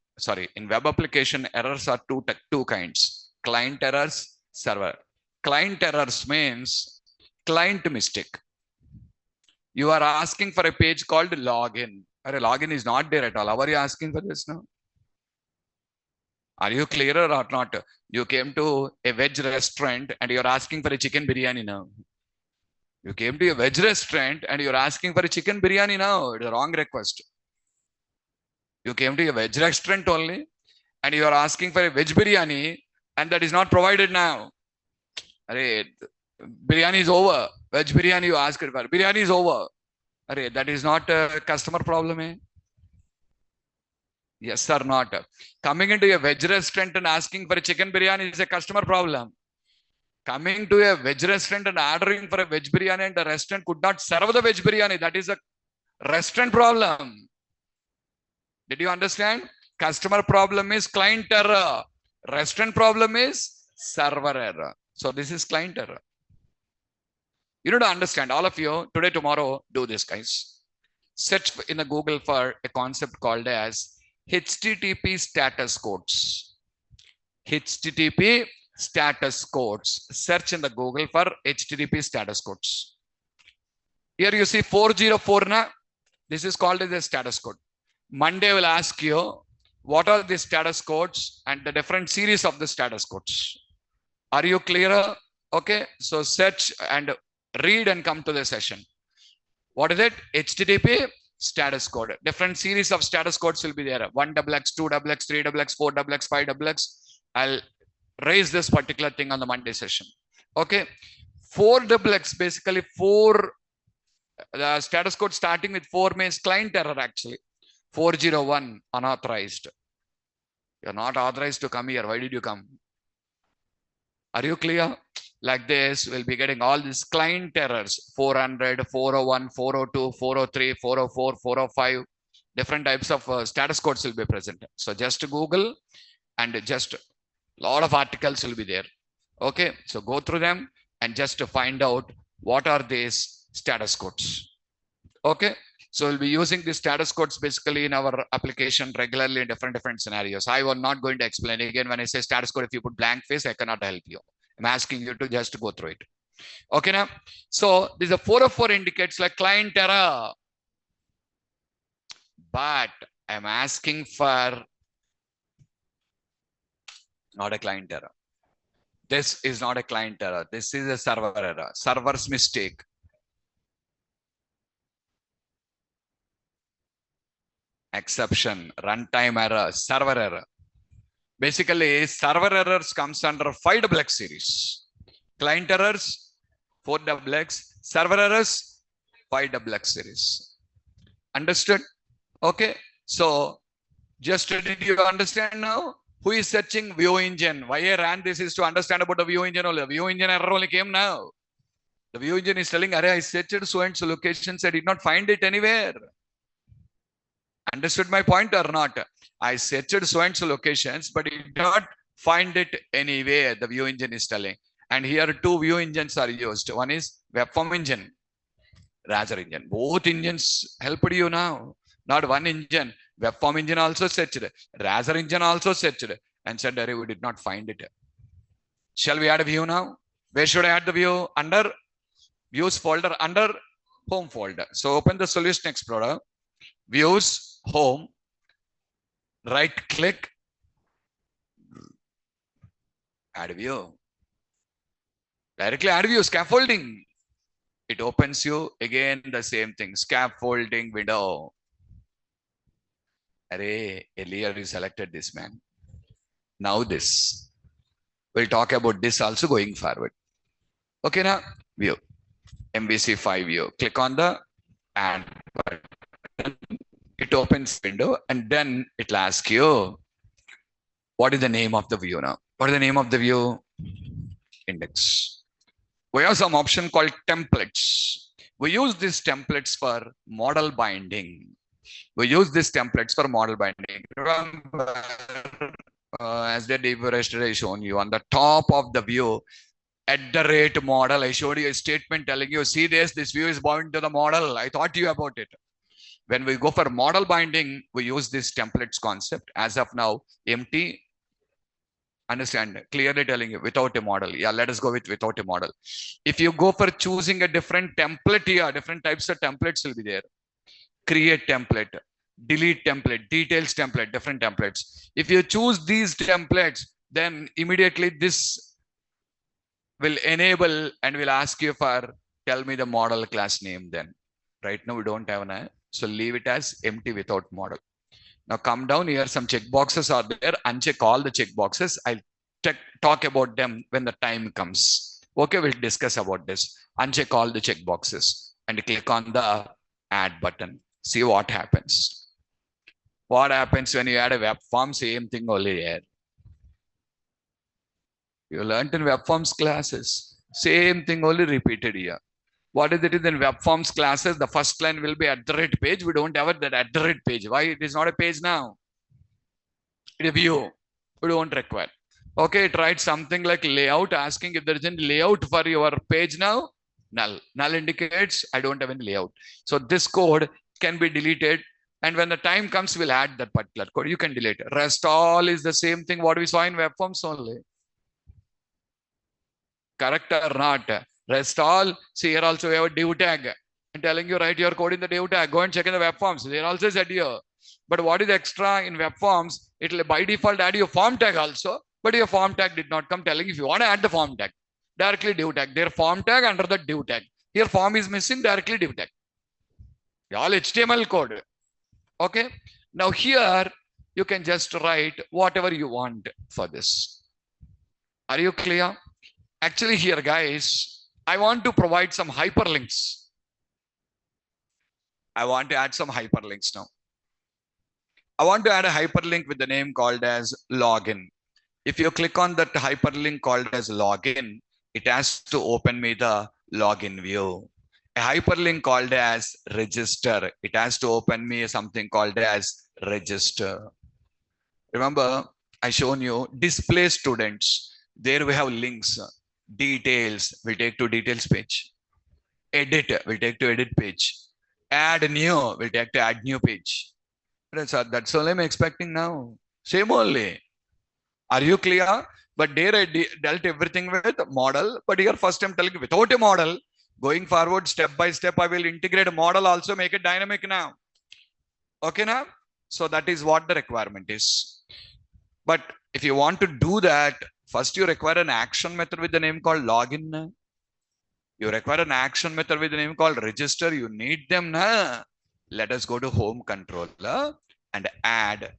in web application, errors are two kinds. Client errors, server. Client errors means client mistake. You are asking for a page called login. Or a login is not there at all. How are you asking for this now? Are you clearer or not? You came to a veg restaurant and you're asking for a chicken biryani now. You came to a veg restaurant and you're asking for a chicken biryani now. It's a wrong request. You came to a veg restaurant only and you're asking for a veg biryani and that is not provided now. Biryani is over. Veg biryani you asked for. Biryani is over. That is not a customer problem. Eh? Yes or not? Coming into a veg restaurant and asking for a chicken biryani is a customer problem. Coming to a veg restaurant and ordering for a veg biryani and the restaurant could not serve the veg biryani. That is a restaurant problem. Did you understand? Customer problem is client error. Restaurant problem is server error. So this is client error. You need to understand, all of you, today, tomorrow, do this, guys. Search in the Google for a concept called as HTTP status codes. HTTP status codes. Search in the Google for HTTP status codes. Here you see 404 na. This is called as a status code. Monday will ask you what are the status codes and the different series of the status codes. Are you clear? Okay, so search and read and come to the session. What is it? HTTP status code. Different series of status codes will be there. 1XX, 2XX, 3XX, 4XX, 5XX. I'll raise this particular thing on the Monday session. Okay, 4XX, basically the status code starting with 4 means client error actually. 401 unauthorized. You're not authorized to come here. Why did you come? Are you clear? Like this, we'll be getting all these client errors. 400, 401, 402, 403, 404, 405. Different types of status codes will be present. So just Google and just a lot of articles will be there. Okay, so go through them and just to find out what are these status codes. Okay, so we'll be using these status codes basically in our application regularly in different scenarios. I will not going to explain again. When I say status code, if you put blank face, I cannot help you. I'm asking you to just go through it. Okay, now, so this is a 404 indicates like client error, but I'm asking for not a client error. This is not a client error. This is a server error, server's mistake. Exception, runtime error, server error. Basically, server errors comes under 5XX series. Client errors, 4XX. Server errors, 5XX series. Understood? Okay. So, just did you understand now? Who is searching view engine? Why I ran this is to understand about the view engine only. The view engine error only came now. The view engine is telling, I searched so and so locations. I did not find it anywhere. Understood my point or not? I searched so and so locations, but did not find it anywhere. The view engine is telling. And here 2 view engines are used. One is webform engine, Razor engine. Both engines helped you now. Not one engine. Webform engine also searched. Razor engine also searched and said, we did not find it. Shall we add a view now? Where should I add the view? Under views folder, under home folder. So open the Solution Explorer, views, home, right click, add view. Directly add view, scaffolding. It opens you again the same thing, scaffolding window. Array, earlier you selected this, man. Now this. We'll talk about this also going forward. Okay, now view, MVC5 view. Click on the add button. It opens window and then it'll ask you, what is the name of the view now? What is the name of the view? Index. We have some option called templates. We use these templates for model binding. We use these templates for model binding. Remember, as the yesterday shown you on the top of the view, @model, I showed you a statement telling you, see this view is bound to the model. I taught you about it. When we go for model binding, we use this templates concept. As of now, empty. Understand, clearly telling you without a model. Yeah, let us go with without a model. If you go for choosing a different template here, different types of templates will be there. Create template, delete template, details template, different templates. If you choose these templates, then immediately this will enable and will ask you for, tell me the model class name then. Right now we don't have an, so leave it as empty without model. Now come down here, some checkboxes are there. Uncheck all the checkboxes. I'll talk about them when the time comes. Okay, we'll discuss about this. Uncheck all the checkboxes and click on the add button. See what happens. What happens when you add a web form? Same thing only here. You learned in web forms classes. Same thing only repeated here. What is it in web forms classes? The first line will be @page. We don't have that @page. Why? It is not a page now. It is a view. We don't require. Okay, it writes something like layout, asking if there is any layout for your page now. Null. Null indicates I don't have any layout. So this code can be deleted. And when the time comes, we'll add that particular code. You can delete it. Rest all is the same thing what we saw in web forms only. Correct or not? Rest all. See here also we have a div tag. I'm telling you, write your code in the div tag. Go and check in the web forms. They also said here. But what is extra in web forms? It will by default add your form tag also. But your form tag did not come telling if you want to add the form tag. Directly div tag. Their form tag under the div tag. Here form is missing, directly div tag. All HTML code. Okay. Now here you can just write whatever you want for this. Are you clear? Actually here guys, I want to provide some hyperlinks. I want to add some hyperlinks now. I want to add a hyperlink with the name called as login. If you click on that hyperlink called as login, it has to open me the login view. A hyperlink called as register, it has to open me something called as register. Remember, I shown you display students. There we have links, details, we'll take to details page. Edit, we'll take to edit page. Add new, we'll take to add new page. That's all I'm expecting now. Same only. Are you clear? But there I dealt everything with model. But here first I'm telling you without a model, going forward step by step, I will integrate a model also, make it dynamic now. Okay now? So that is what the requirement is. But if you want to do that, first you require an action method with the name called login. You require an action method with the name called register. You need them now. Let us go to home controller and add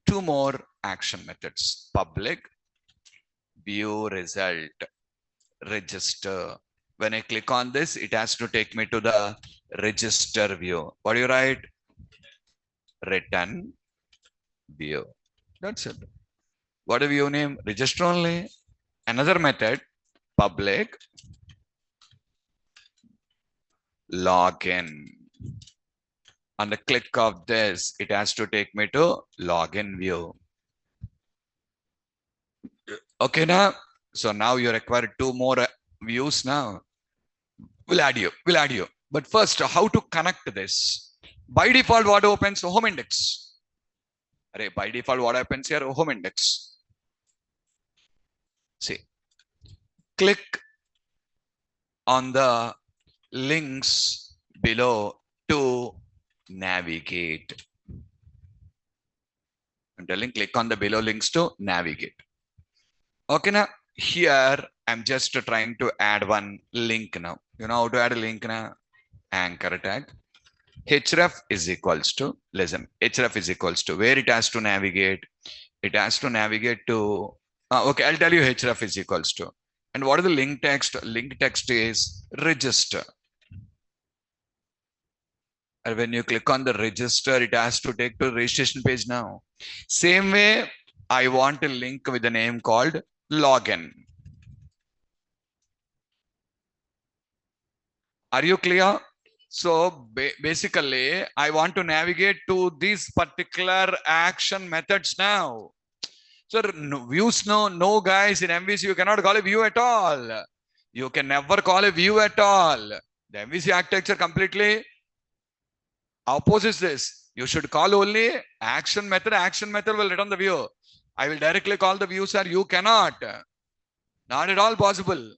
two more action methods. Public, view result, register. When I click on this, it has to take me to the register view. What do you write? Return view. That's it. What a view name? Register only. Another method, public, login. On the click of this, it has to take me to login view. Okay now. So now you require two more views now. We'll add you. But first, how to connect this? By default, what opens? Home index. By default, what happens here? Home index. See. Click on the links below to navigate. I'm telling click on the below links to navigate. Okay now, here I'm just trying to add one link now. You know how to add a link now? Anchor tag. href is equals to, listen, href is equals to where it has to navigate. It has to navigate to, okay, I'll tell you href is equals to. And what is the link text? Link text is register. And when you click on the register, it has to take to registration page now. Same way, I want a link with a name called login. Are you clear? So basically, I want to navigate to these particular action methods now. So views, no guys, in MVC, you cannot call a view at all. You can never call a view at all. The MVC architecture completely opposes this. You should call only action method. Action method will return the view. I will directly call the view, sir. You cannot. Not at all possible.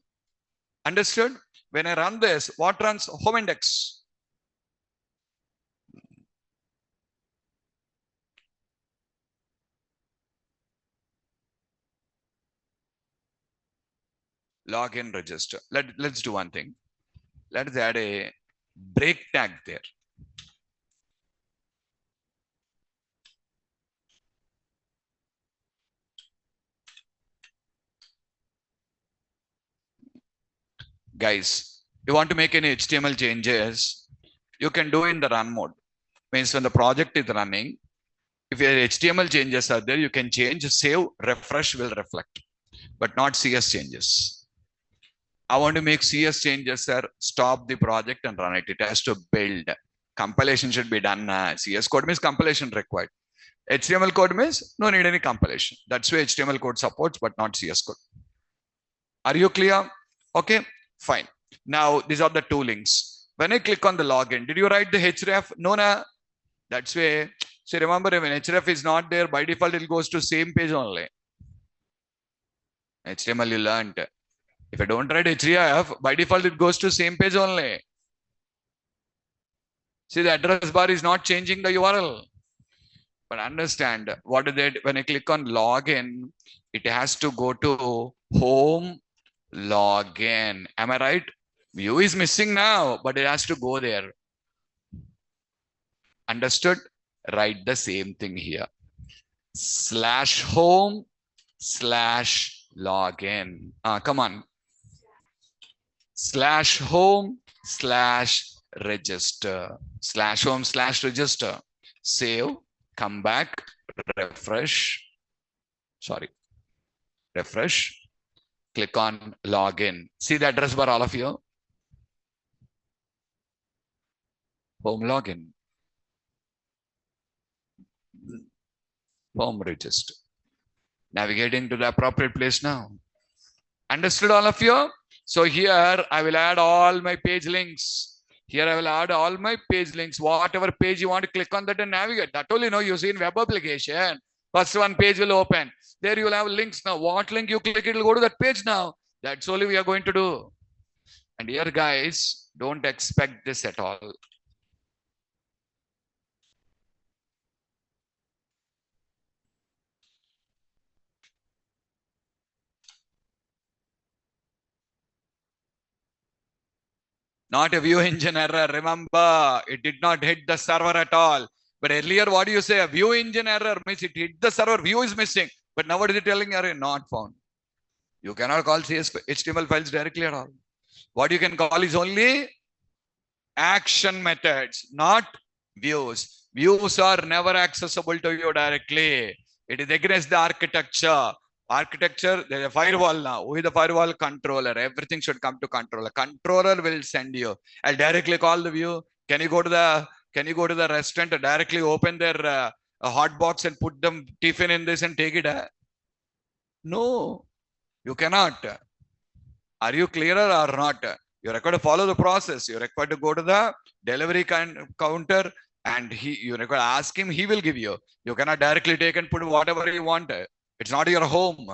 Understood? When I run this, what runs? Home index. Login register. Let's do one thing. Let's add a break tag there. Guys, you want to make any HTML changes, you can do in the run mode. Means when the project is running, if your HTML changes are there, you can change, save, refresh will reflect, but not CS changes. I want to make CS changes, sir. Stop the project and run it. It has to build. Compilation should be done. CS code means compilation required. HTML code means no need any compilation. That's why HTML code supports, but not CS code. Are you clear? Okay, fine. Now, these are the two links. When I click on the login, did you write the href? No, na. That's why. So remember, when href is not there, by default, it goes to same page only. HTML you learned. If I don't write href, by default, it goes to same page only. See, the address bar is not changing the URL. But understand what is it? When I click on login, it has to go to home login. Am I right? View is missing now, but it has to go there. Understood? Write the same thing here. /home /login. Come on. /home /register. /home /register. Save. Come back. Refresh. Sorry. Refresh. Click on login. See the address bar, all of you? Home login. Home register. Navigating to the appropriate place now. Understood, all of you? So here I will add all my page links. Here I will add all my page links. Whatever page you want to click on that and navigate. That only know you see in web application. First one page will open. There you will have links now. What link you click, it will go to that page now. That's only we are going to do. And here, guys, don't expect this at all. Not a view engine error. Remember, it did not hit the server at all. But earlier, what do you say? A view engine error means it hit the server. View is missing. But now what is it telling you? Not found. You cannot call HTML files directly at all. What you can call is only action methods, not views. Views are never accessible to you directly. It is against the architecture. There's a firewall now. With the firewall controller, everything should come to controller. Controller will send you. I'll directly call the view. Can you go to the restaurant and directly open their hot box and put them tiffin in this and take it? No, you cannot. Are you clearer or not? You're required to follow the process. You're required to go to the delivery counter and you require to ask him, he will give you. You cannot directly take and put whatever you want. It's not your home.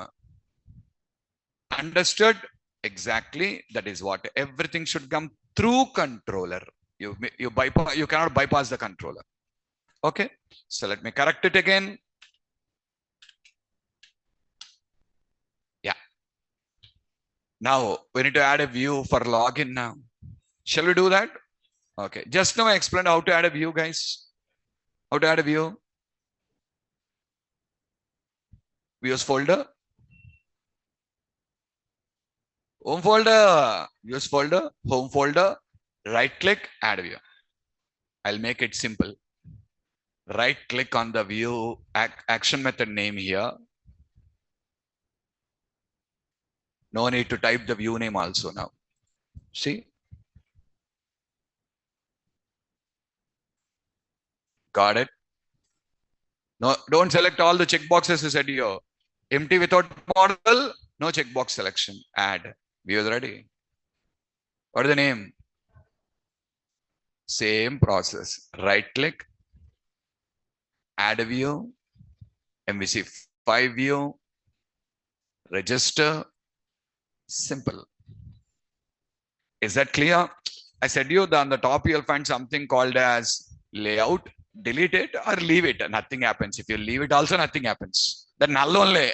Understood? Exactly. That is what everything should come through controller. You cannot bypass the controller. Okay. So let me correct it again. Yeah. Now we need to add a view for login now. Shall we do that? Okay. Just now I explained how to add a view, guys. How to add a view? Views folder. Home folder. Views folder. Home folder. Right click, add view. I'll make it simple. Right click on the view action method name here. No need to type the view name also now. See? Got it? No, don't select all the checkboxes as said here. Empty without model, no checkbox selection. Add. View is ready. What is the name? Same process. Right click. Add a view. MVC 5 view. Register. Simple. Is that clear? I said you that on the top you'll find something called as layout. Delete it or leave it. Nothing happens. If you leave it also, nothing happens. Then null only.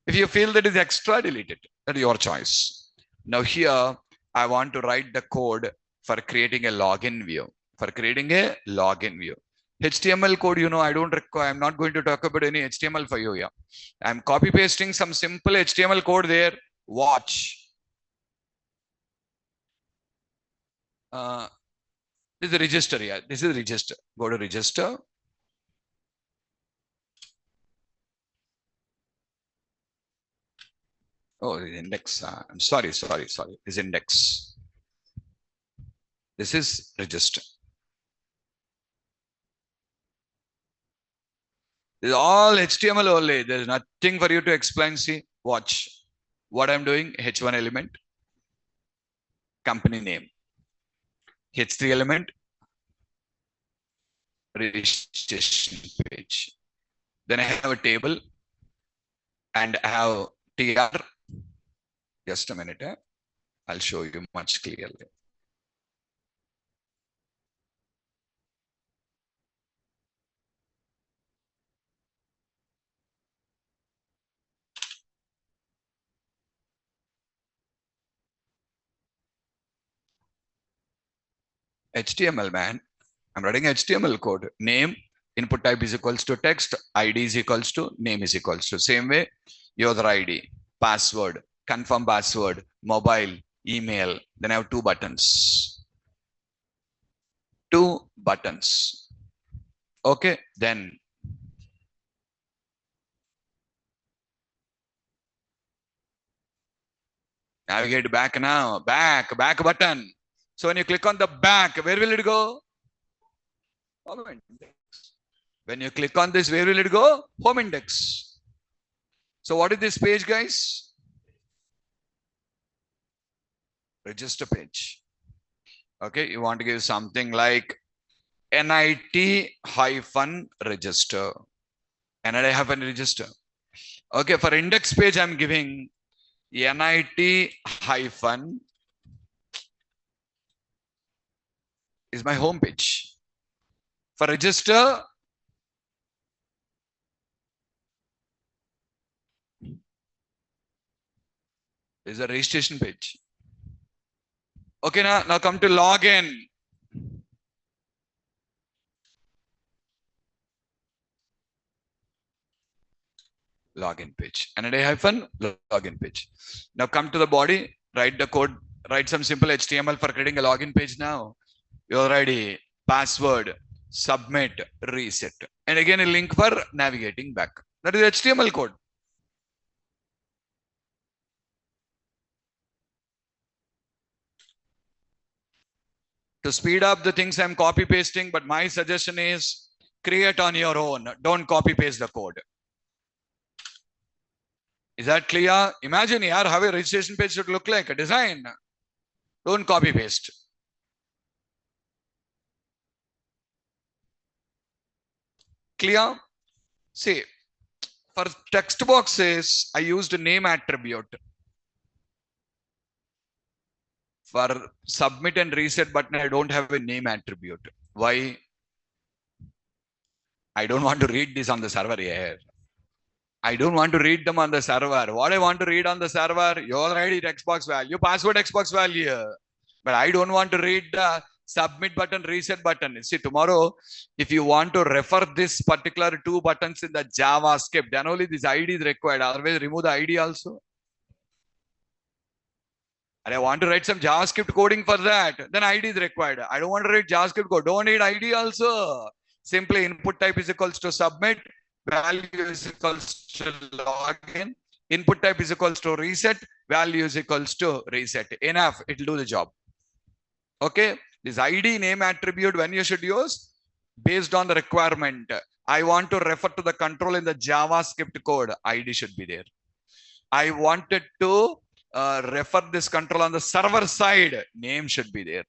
If you feel that is extra, delete it. That's your choice. Now here, I want to write the code for creating a login view. For creating a login view. HTML code, you know, I don't require, I'm not going to talk about any HTML for you here. I'm copy pasting some simple HTML code there. Watch. This is the register here. This is register. Go to register. Oh, the index. I'm sorry. This index. This is register. This is all HTML only. There's nothing for you to explain. See, watch what I'm doing. H1 element, company name. H3 element, registration page. Then I have a table and I have TR. Just a minute. I'll show you much clearly. HTML, man. I'm writing HTML code. Name, input type is equals to text, ID is equals to name is equals to. Same way, user ID, password, confirm password, mobile, email. Then I have two buttons. Two buttons. Okay, then navigate back now. Back button. So when you click on the back, where will it go? Home index. When you click on this, where will it go? Home index. So what is this page, guys? Register page. Okay, you want to give something like NIT-register. NIT-register. Okay, for index page, I'm giving NIT- is my home page. For register, is a registration page. Okay, now come to login. Login page. NIT-login page. Now come to the body, write the code, write some simple HTML for creating a login page now. Your ID, password, submit, reset. And again, a link for navigating back. That is HTML code. To speed up the things I'm copy pasting, but my suggestion is create on your own. Don't copy paste the code. Is that clear? Imagine here how a registration page should look like, a design. Don't copy paste. Clear? See, for text boxes, I used a name attribute. For submit and reset button, I don't have a name attribute. Why? I don't want to read this on the server here. I don't want to read them on the server. What I want to read on the server, your ID text box value, password text box value. But I don't want to read the submit button, reset button. See, tomorrow, if you want to refer this particular two buttons in the JavaScript, then only this ID is required. Otherwise, remove the ID also. And I want to write some JavaScript coding for that. Then ID is required. I don't want to write JavaScript code. Don't need ID also. Simply input type is equals to submit. Value is equals to login. Input type is equals to reset. Value is equals to reset. Enough. It will do the job. Okay. This ID name attribute when you should use based on the requirement. I want to refer to the control in the JavaScript code. ID should be there. I wanted to refer this control on the server side. Name should be there.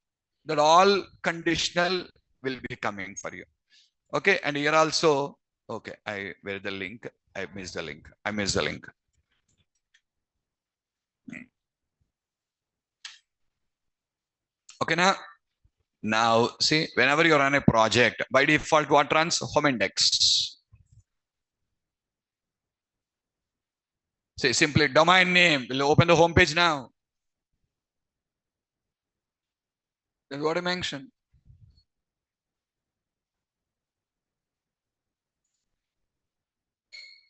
That all conditional will be coming for you. Okay. And here also, okay, where the link? I missed the link. Okay, now see, whenever you run a project, by default, what runs? Home index. Say simply domain name. We'll open the home page now. That's what I mentioned.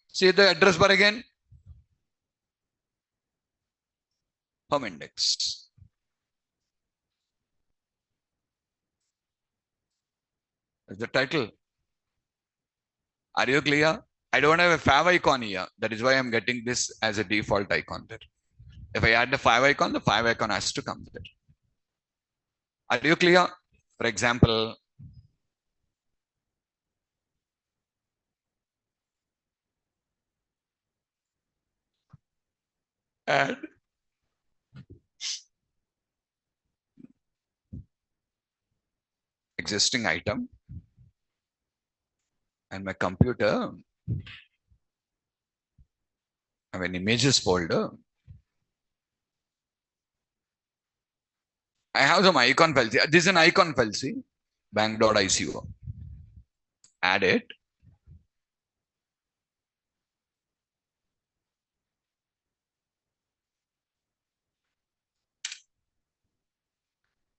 See the address bar again. Home index. That's the title. Are you clear? I don't have a fav icon here. That is why I'm getting this as a default icon there. If I add the fav icon, the fav icon has to come there. Are you clear? For example, add existing item and my computer. I have an images folder. I have some icon files. This is an icon file, see? Bank.ico. Add it.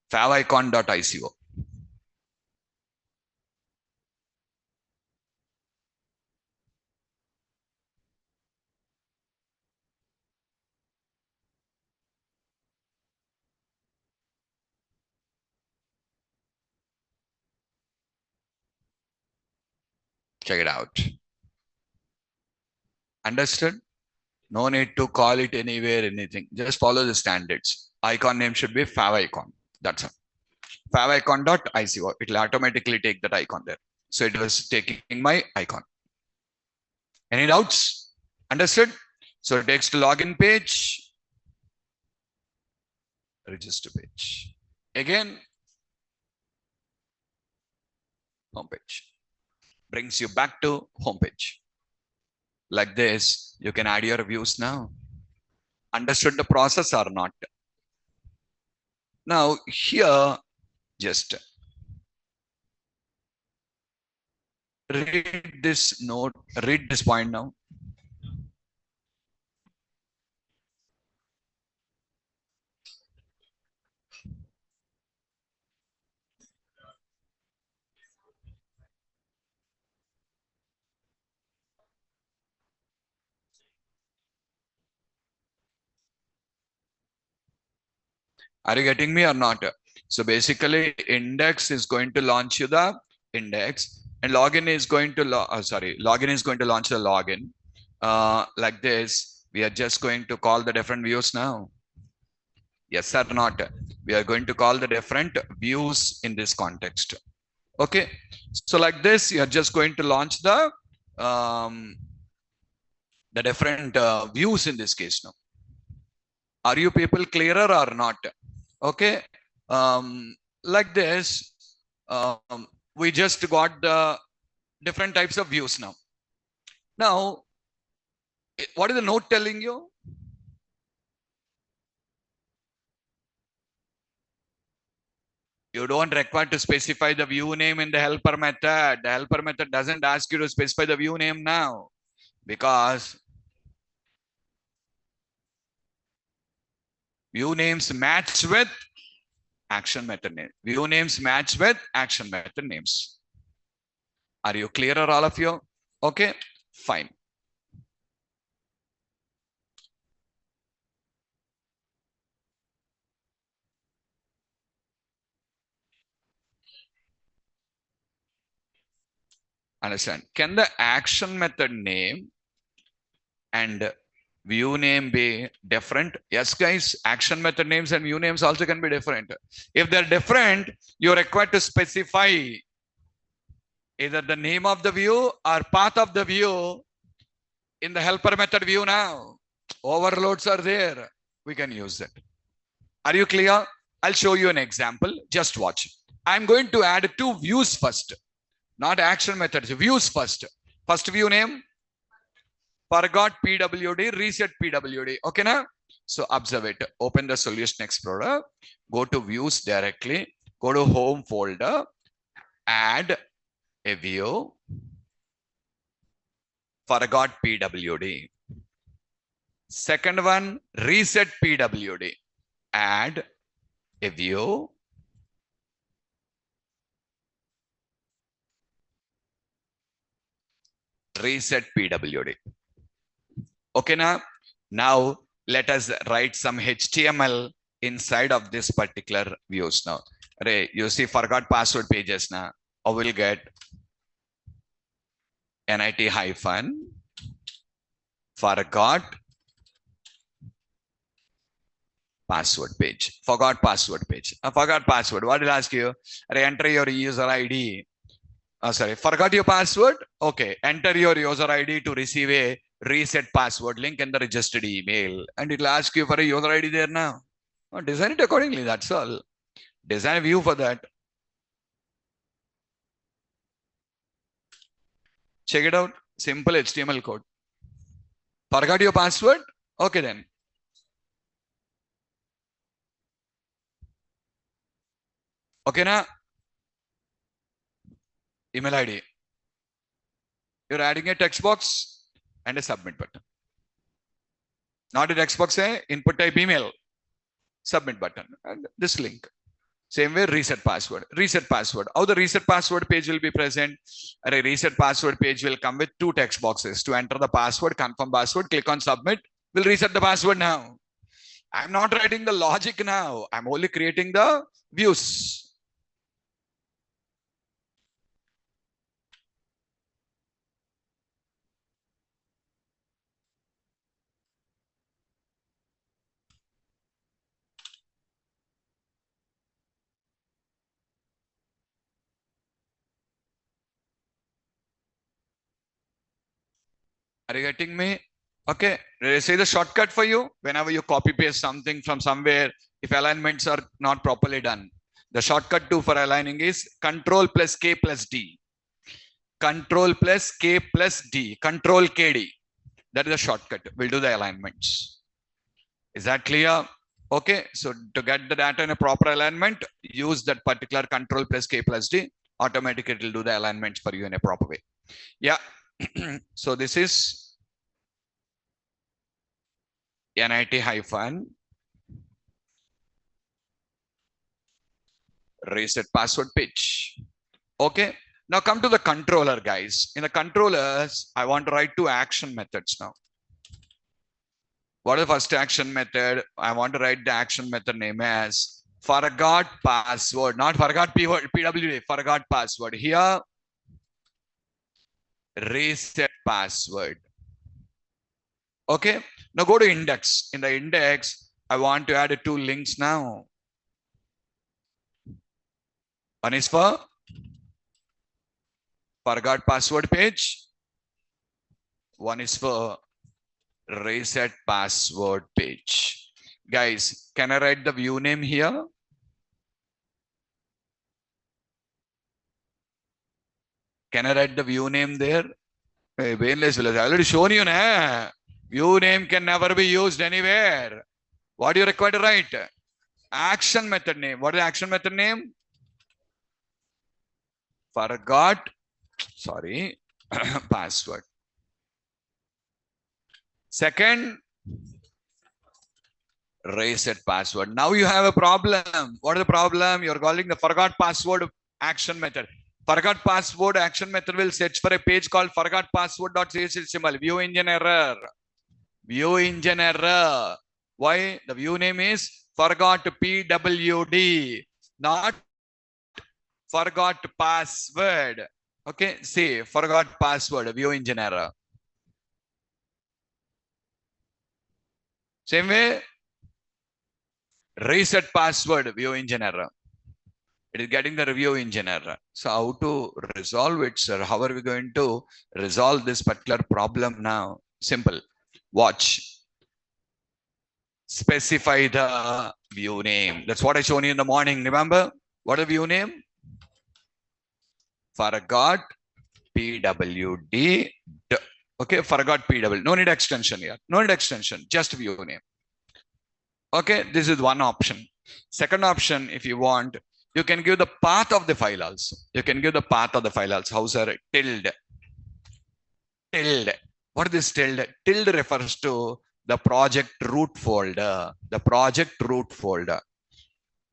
Favicon.ico. Check it out. Understood? No need to call it anywhere, anything. Just follow the standards. Icon name should be favicon. That's it. Favicon.ico. It will automatically take that icon there. So it was taking my icon. Any doubts? Understood? So it takes to login page. Register page. Again, home page. Brings you back to home page. Like this, you can add your views now. Understood the process or not? Now here, just read this note, read this point now. Are you getting me or not? So basically, index is going to launch you the index, and login is going to login is going to launch the login. Like this, we are just going to call the different views now. Yes or not? We are going to call the different views in this context. Okay. So like this, you are just going to launch the different views in this case now. Are you people clearer or not? Okay. Like this, we just got the different types of views now. Now, what is the note telling you? You don't require to specify the view name in the helper method. The helper method doesn't ask you to specify the view name now, because view names match with action method name. View names match with action method names. Are you clearer, all of you? Okay, fine. Understand? Can the action method name and view name be different? Yes, guys, action method names and view names also can be different. If they're different, you're required to specify either the name of the view or path of the view in the helper method view now. Overloads are there. We can use that. Are you clear? I'll show you an example. Just watch. I'm going to add two views first, not action methods, views first. First view name, forgot PWD, reset PWD. Okay, now? So observe it. Open the Solution Explorer, go to views directly, go to home folder, add a view, forgot PWD. Second one, reset PWD. Add a view, reset PWD. Okay, now let us write some HTML inside of this particular views now. Ray, you see forgot password pages now. I will get NIT hyphen forgot password page. Forgot password page. Forgot password. What will ask you? Enter your user ID. Forgot your password. Okay, enter your user ID to receive a reset password link in the registered email, and it will ask you for a user ID there now. Design it accordingly. That's all. Design a view for that. Check it out. Simple HTML code. Forgot your password? Okay then. Okay, na? Email ID. You're adding a text box and a submit button. Not a text box, input type email, submit button, and this link. Same way, reset password. Reset password. How the reset password page will be present? A reset password page will come with two text boxes. To enter the password, confirm password, click on submit. We'll reset the password now. I'm not writing the logic now. I'm only creating the views. Are you getting me? Okay, say the shortcut for you. Whenever you copy paste something from somewhere, if alignments are not properly done, the shortcut to for aligning is Control plus K plus D. Control plus K plus D. Control KD. That is the shortcut. We'll do the alignments. Is that clear? Okay, so to get the data in a proper alignment, use that particular Control plus K plus D. Automatically it will do the alignments for you in a proper way. Yeah. So this is NIT hyphen reset password page. Okay. Now come to the controller, guys. In the controllers, I want to write two action methods now. What is the first action method? I want to write the action method name as forgot password, not forgot PWD, forgot password. Here, reset password. Okay. Now go to index. In the index, I want to add two links now. One is for forgot password page. One is for reset password page. Guys, can I write the view name here? Can I write the view name there? Hey, Bainless Village. I already shown you, na? View name can never be used anywhere. What do you require to write? Action method name. What is the action method name? Forgot, sorry, password. Second, reset password. Now you have a problem. What is the problem? You're calling the forgot password action method. Forgot password action method will search for a page called forgot password.cshtml. View engine error. View engine error. Why? The view name is forgot PWD, not forgot password. Okay, see, forgot password, view engine error. Same way, reset password, view engine error. It is getting the review engine error. So how to resolve it, sir? How are we going to resolve this particular problem now? Simple. Watch. Specify the view name. That's what I shown you in the morning. Remember? What is the view name? Forgot PWD. Okay, forgot PWD. No need extension here. No need extension. Just view name. Okay, this is one option. Second option, if you want, you can give the path of the file also. You can give the path of the file also. How, sir? Tilde. Tilde. What is this tilde? Tilde refers to the project root folder. The project root folder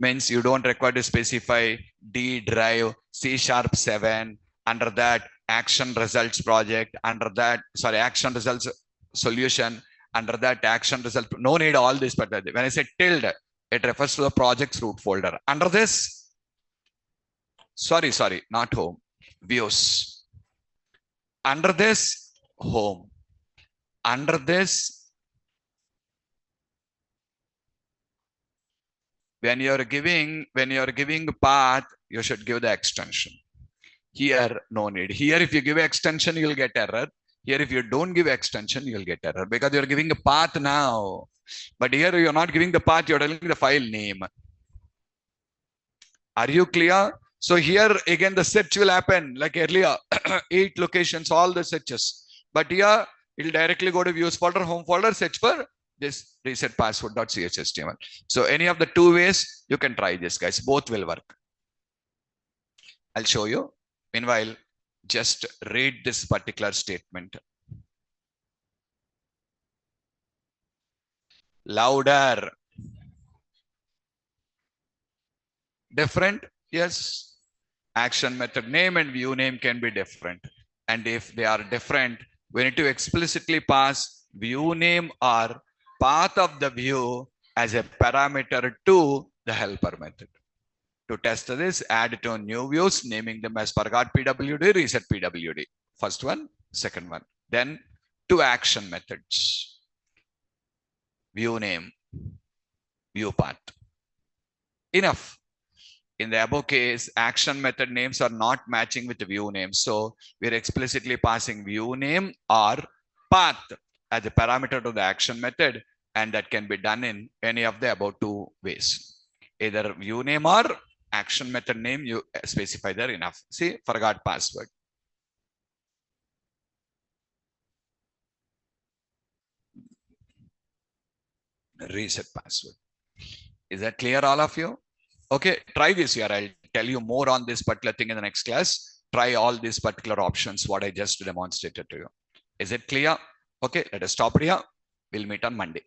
means you don't require to specify D drive, C#7, under that action results project, under that, sorry, action results solution, under that action result. No need all this, but when I say tilde, it refers to the project's root folder. Under this, sorry, not home, views. Under this, home. Under this, when you're giving path, you should give the extension. Here, no need. Here, if you give extension, you'll get error. Here, if you don't give extension, you'll get error because you're giving a path now. But here, you're not giving the path, you're telling the file name. Are you clear? So here, again, the search will happen like earlier, 8 locations, all the searches. But here, it'll directly go to views folder, home folder, search for this reset password.chhtml. So any of the two ways, you can try this, guys. Both will work. I'll show you. Meanwhile, just read this particular statement. Louder. Different? Yes. Action method name and view name can be different. And if they are different, we need to explicitly pass view name or path of the view as a parameter to the helper method. To test this, add two new views, naming them as forgot PWD, reset PWD. First one, second one. Then two action methods. View name, view path. Enough. In the above case, action method names are not matching with the view name. So we're explicitly passing view name or path as a parameter to the action method. And that can be done in any of the above two ways. Either view name or action method name, you specify there enough. See, forgot password. Reset password. Is that clear, all of you? Okay, try this here. I'll tell you more on this particular thing in the next class. Try all these particular options, what I just demonstrated to you. Is it clear? Okay, let us stop here. We'll meet on Monday.